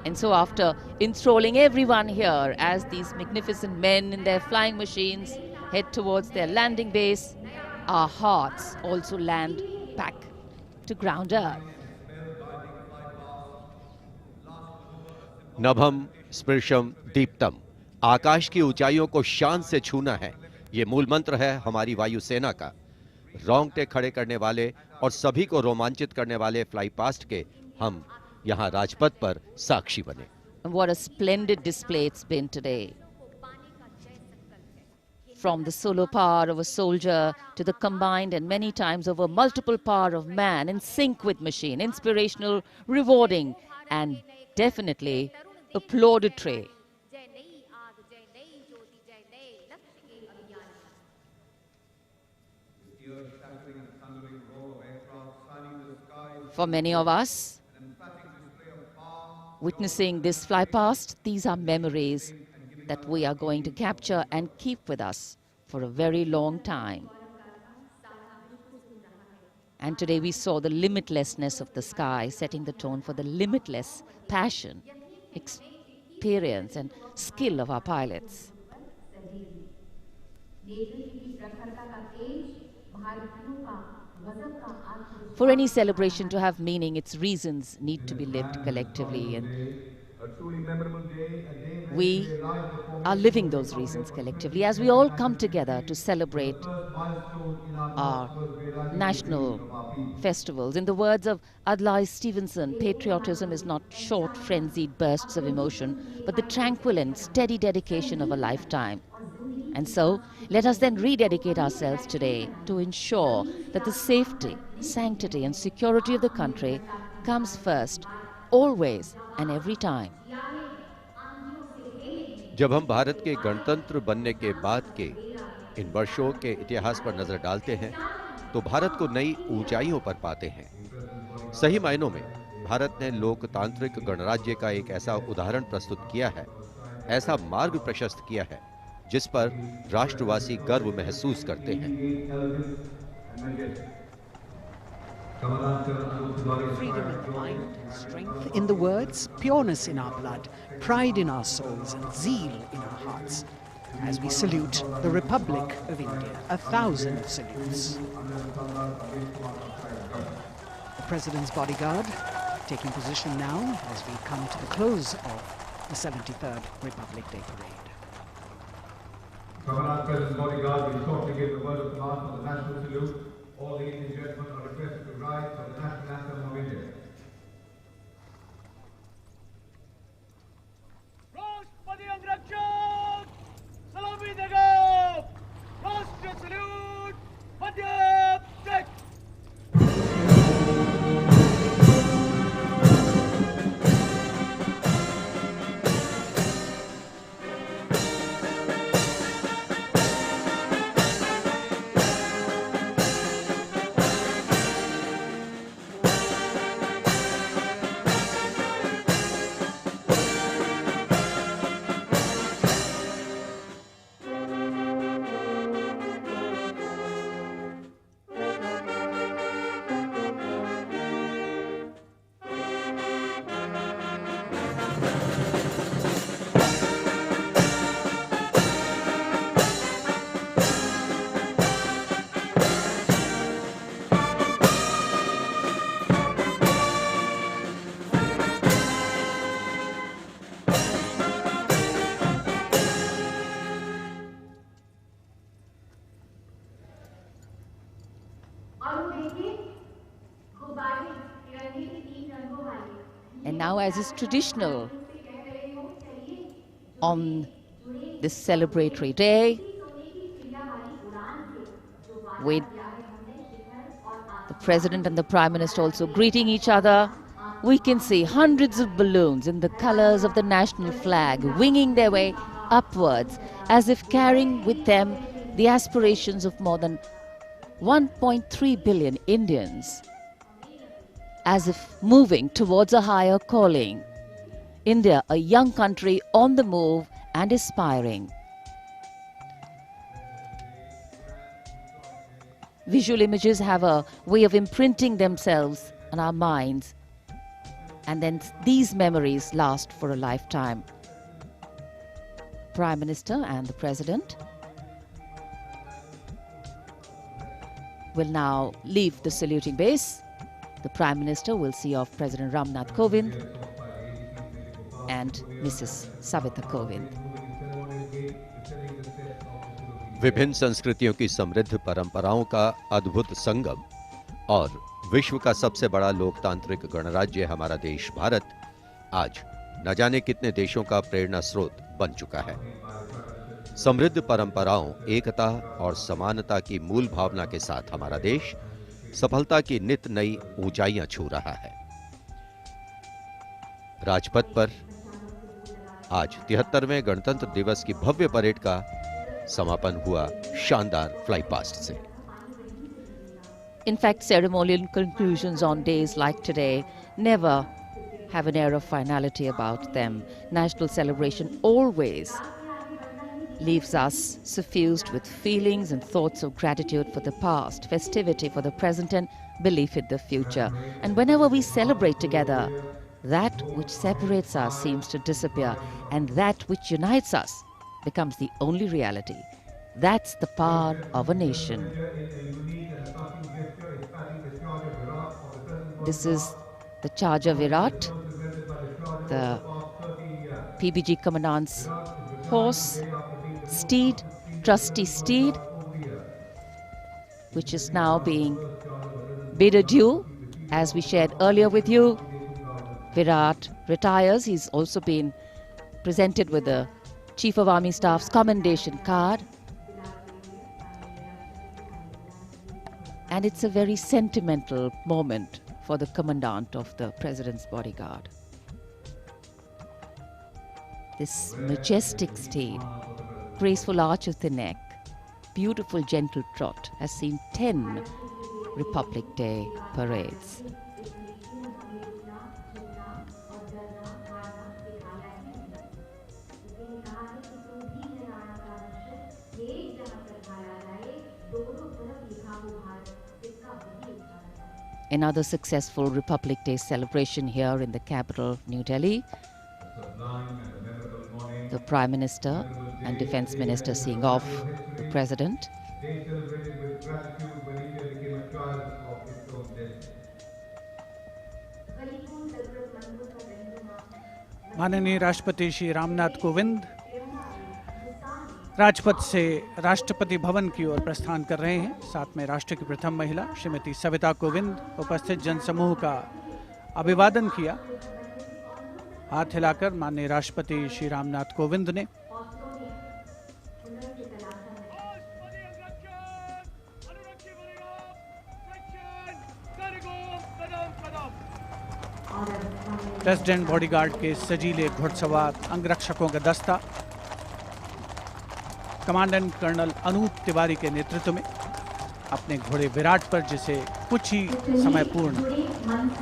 And so after enthralling everyone here as these magnificent men in their flying machines head towards their landing base, our hearts also land back to ground earth. नभम स्पृशम Deeptam, आकाश की ऊंचाइयों को शान से छूना है, ये मूल मंत्र है हमारी वायुसेना का। रोंगटे खड़े करने वाले और सभी को रोमांचित करने वाले फ्लाई पास्ट के हम यहाँ राजपथ पर साक्षी बने। And what a splendid display it's been today. From the solo power of a soldier to the combined and many times over multiple power of man in sync with machine, inspirational, rewarding, and definitely applaudatory. For many of us, witnessing this fly past, these are memories that we are going to capture and keep with us for a very long time. And today we saw the limitlessness of the sky, setting the tone for the limitless passion, experience and skill of our pilots. For any celebration to have meaning, its reasons need to be lived collectively, and we are living those reasons collectively as we all come together to celebrate our national festivals. In the words of Adlai Stevenson, patriotism is not short, frenzied bursts of emotion, but the tranquil and steady dedication of a lifetime. And so, let us then rededicate ourselves today to ensure that the safety, sanctity and security of the country comes first, always and every time. जब हम भारत के गणतंत्र बनने के बाद के इन वर्षों के इतिहास पर नजर डालते हैं तो भारत को नई ऊंचाइयों पर पाते हैं। सही मायनों में भारत ने लोकतांत्रिक गणराज्य का एक ऐसा उदाहरण प्रस्तुत किया है, ऐसा मार्ग प्रशस्त किया है जिस पर राष्ट्रवासी गर्व महसूस करते हैं। Freedom in the mind, strength in the words, pureness in our blood, pride in our souls and zeal in our hearts. As we salute the Republic of India, 1,000 salutes. The President's bodyguard taking position now as we come to the close of the 73rd Republic Day Parade. Commonwealth President's bodyguard will shortly give the word of command for the national salute. All ladies and gentlemen are requested to rise for the national anthem of India. राष्ट्रपति अंगरक्षक सलामी And now, as is traditional on this celebratory day, with the President and the Prime Minister also greeting each other, we can see hundreds of balloons in the colors of the national flag winging their way upwards, as if carrying with them the aspirations of more than 1.3 billion Indians, as if moving towards a higher calling. India, a young country on the move and aspiring. Visual images have a way of imprinting themselves on our minds, and then these memories last for a lifetime. Prime Minister and the President will now leave the saluting base. The Prime Minister will see off President Ramnath Kovind and Mrs. Savita Kovind. विभिन्न संस्कृतियों की समृद्ध परंपराओं का अद्भुत संगम और विश्व का सबसे बड़ा लोकतांत्रिक गणराज्य हमारा देश भारत आज न जाने कितने देशों का प्रेरणा स्रोत बन चुका है। समृद्ध परंपराओं, एकता और समानता की मूल भावना के साथ हमारा देश सफलता की नित नई ऊंचाइयां छू रहा है। राजपथ पर आज 73वें गणतंत्र दिवस की भव्य परेड का समापन हुआ शानदार फ्लाई पास्ट से। In fact, ceremonial conclusions on days like today never have an air of finality about them. National celebration always leaves us suffused with feelings and thoughts of gratitude for the past, festivity for the present, and belief in the future. And whenever we celebrate together, that which separates us seems to disappear, and that which unites us becomes the only reality. That's the power of a nation. This is the Charger Virat, the PBG Commandant's horse, steed, trusty steed, which is now being bid adieu. As we shared earlier with you, Virat retires. He's also been presented with the Chief of Army Staff's commendation card. And it's a very sentimental moment for the Commandant of the President's bodyguard. This majestic steed, graceful arch of the neck, beautiful gentle trot, has seen 10 Republic Day parades. Another successful Republic Day celebration here in the capital, New Delhi. The Prime Minister and Defence Minister seeing off the President. माननीय राष्ट्रपति श्री रामनाथ कोविंद राजपथ से राष्ट्रपति भवन की ओर प्रस्थान कर रहे हैं। साथ में राष्ट्र की प्रथम महिला श्रीमती सविता कोविंद उपस्थित जनसमूह का अभिवादन किया। हाथ हिलाकर माननीय राष्ट्रपति श्री रामनाथ कोविंद ने प्रेसिडेंट बॉडीगार्ड के सजीले घुड़सवार अंगरक्षकों का दस्ता कमांडेंट कर्नल अनूप तिवारी के नेतृत्व में अपने घोड़े विराट पर, जिसे कुछ ही समय पूर्ण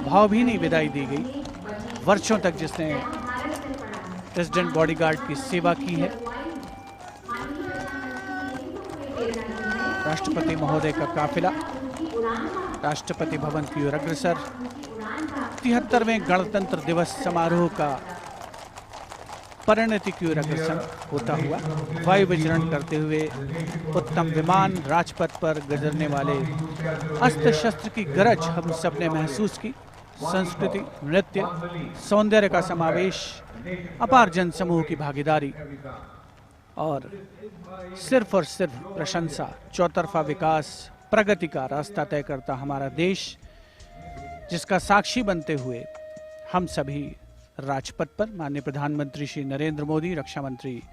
भावभीनी विदाई दी गई, वर्षों तक जिसने प्रेसिडेंट बॉडीगार्ड की सेवा की है, राष्ट्रपति महोदय का काफिला राष्ट्रपति भवन की ओर अग्रसर 73वें गणतंत्र दिवस समारोह का परिणति की ओर अग्रसर होता हुआ वायु विचरण करते हुए उत्तम विमान राजपथ पर गुजरने वाले अस्त्र शस्त्र की गरज हम सब ने महसूस की। संस्कृति, नृत्य, सौंदर्य का समावेश, अपार जन समूह की भागीदारी और सिर्फ प्रशंसा, चौतरफा विकास प्रगति का रास्ता तय करता हमारा देश, जिसका साक्षी बनते हुए हम सभी राजपथ पर माननीय प्रधानमंत्री श्री नरेंद्र मोदी, रक्षा मंत्री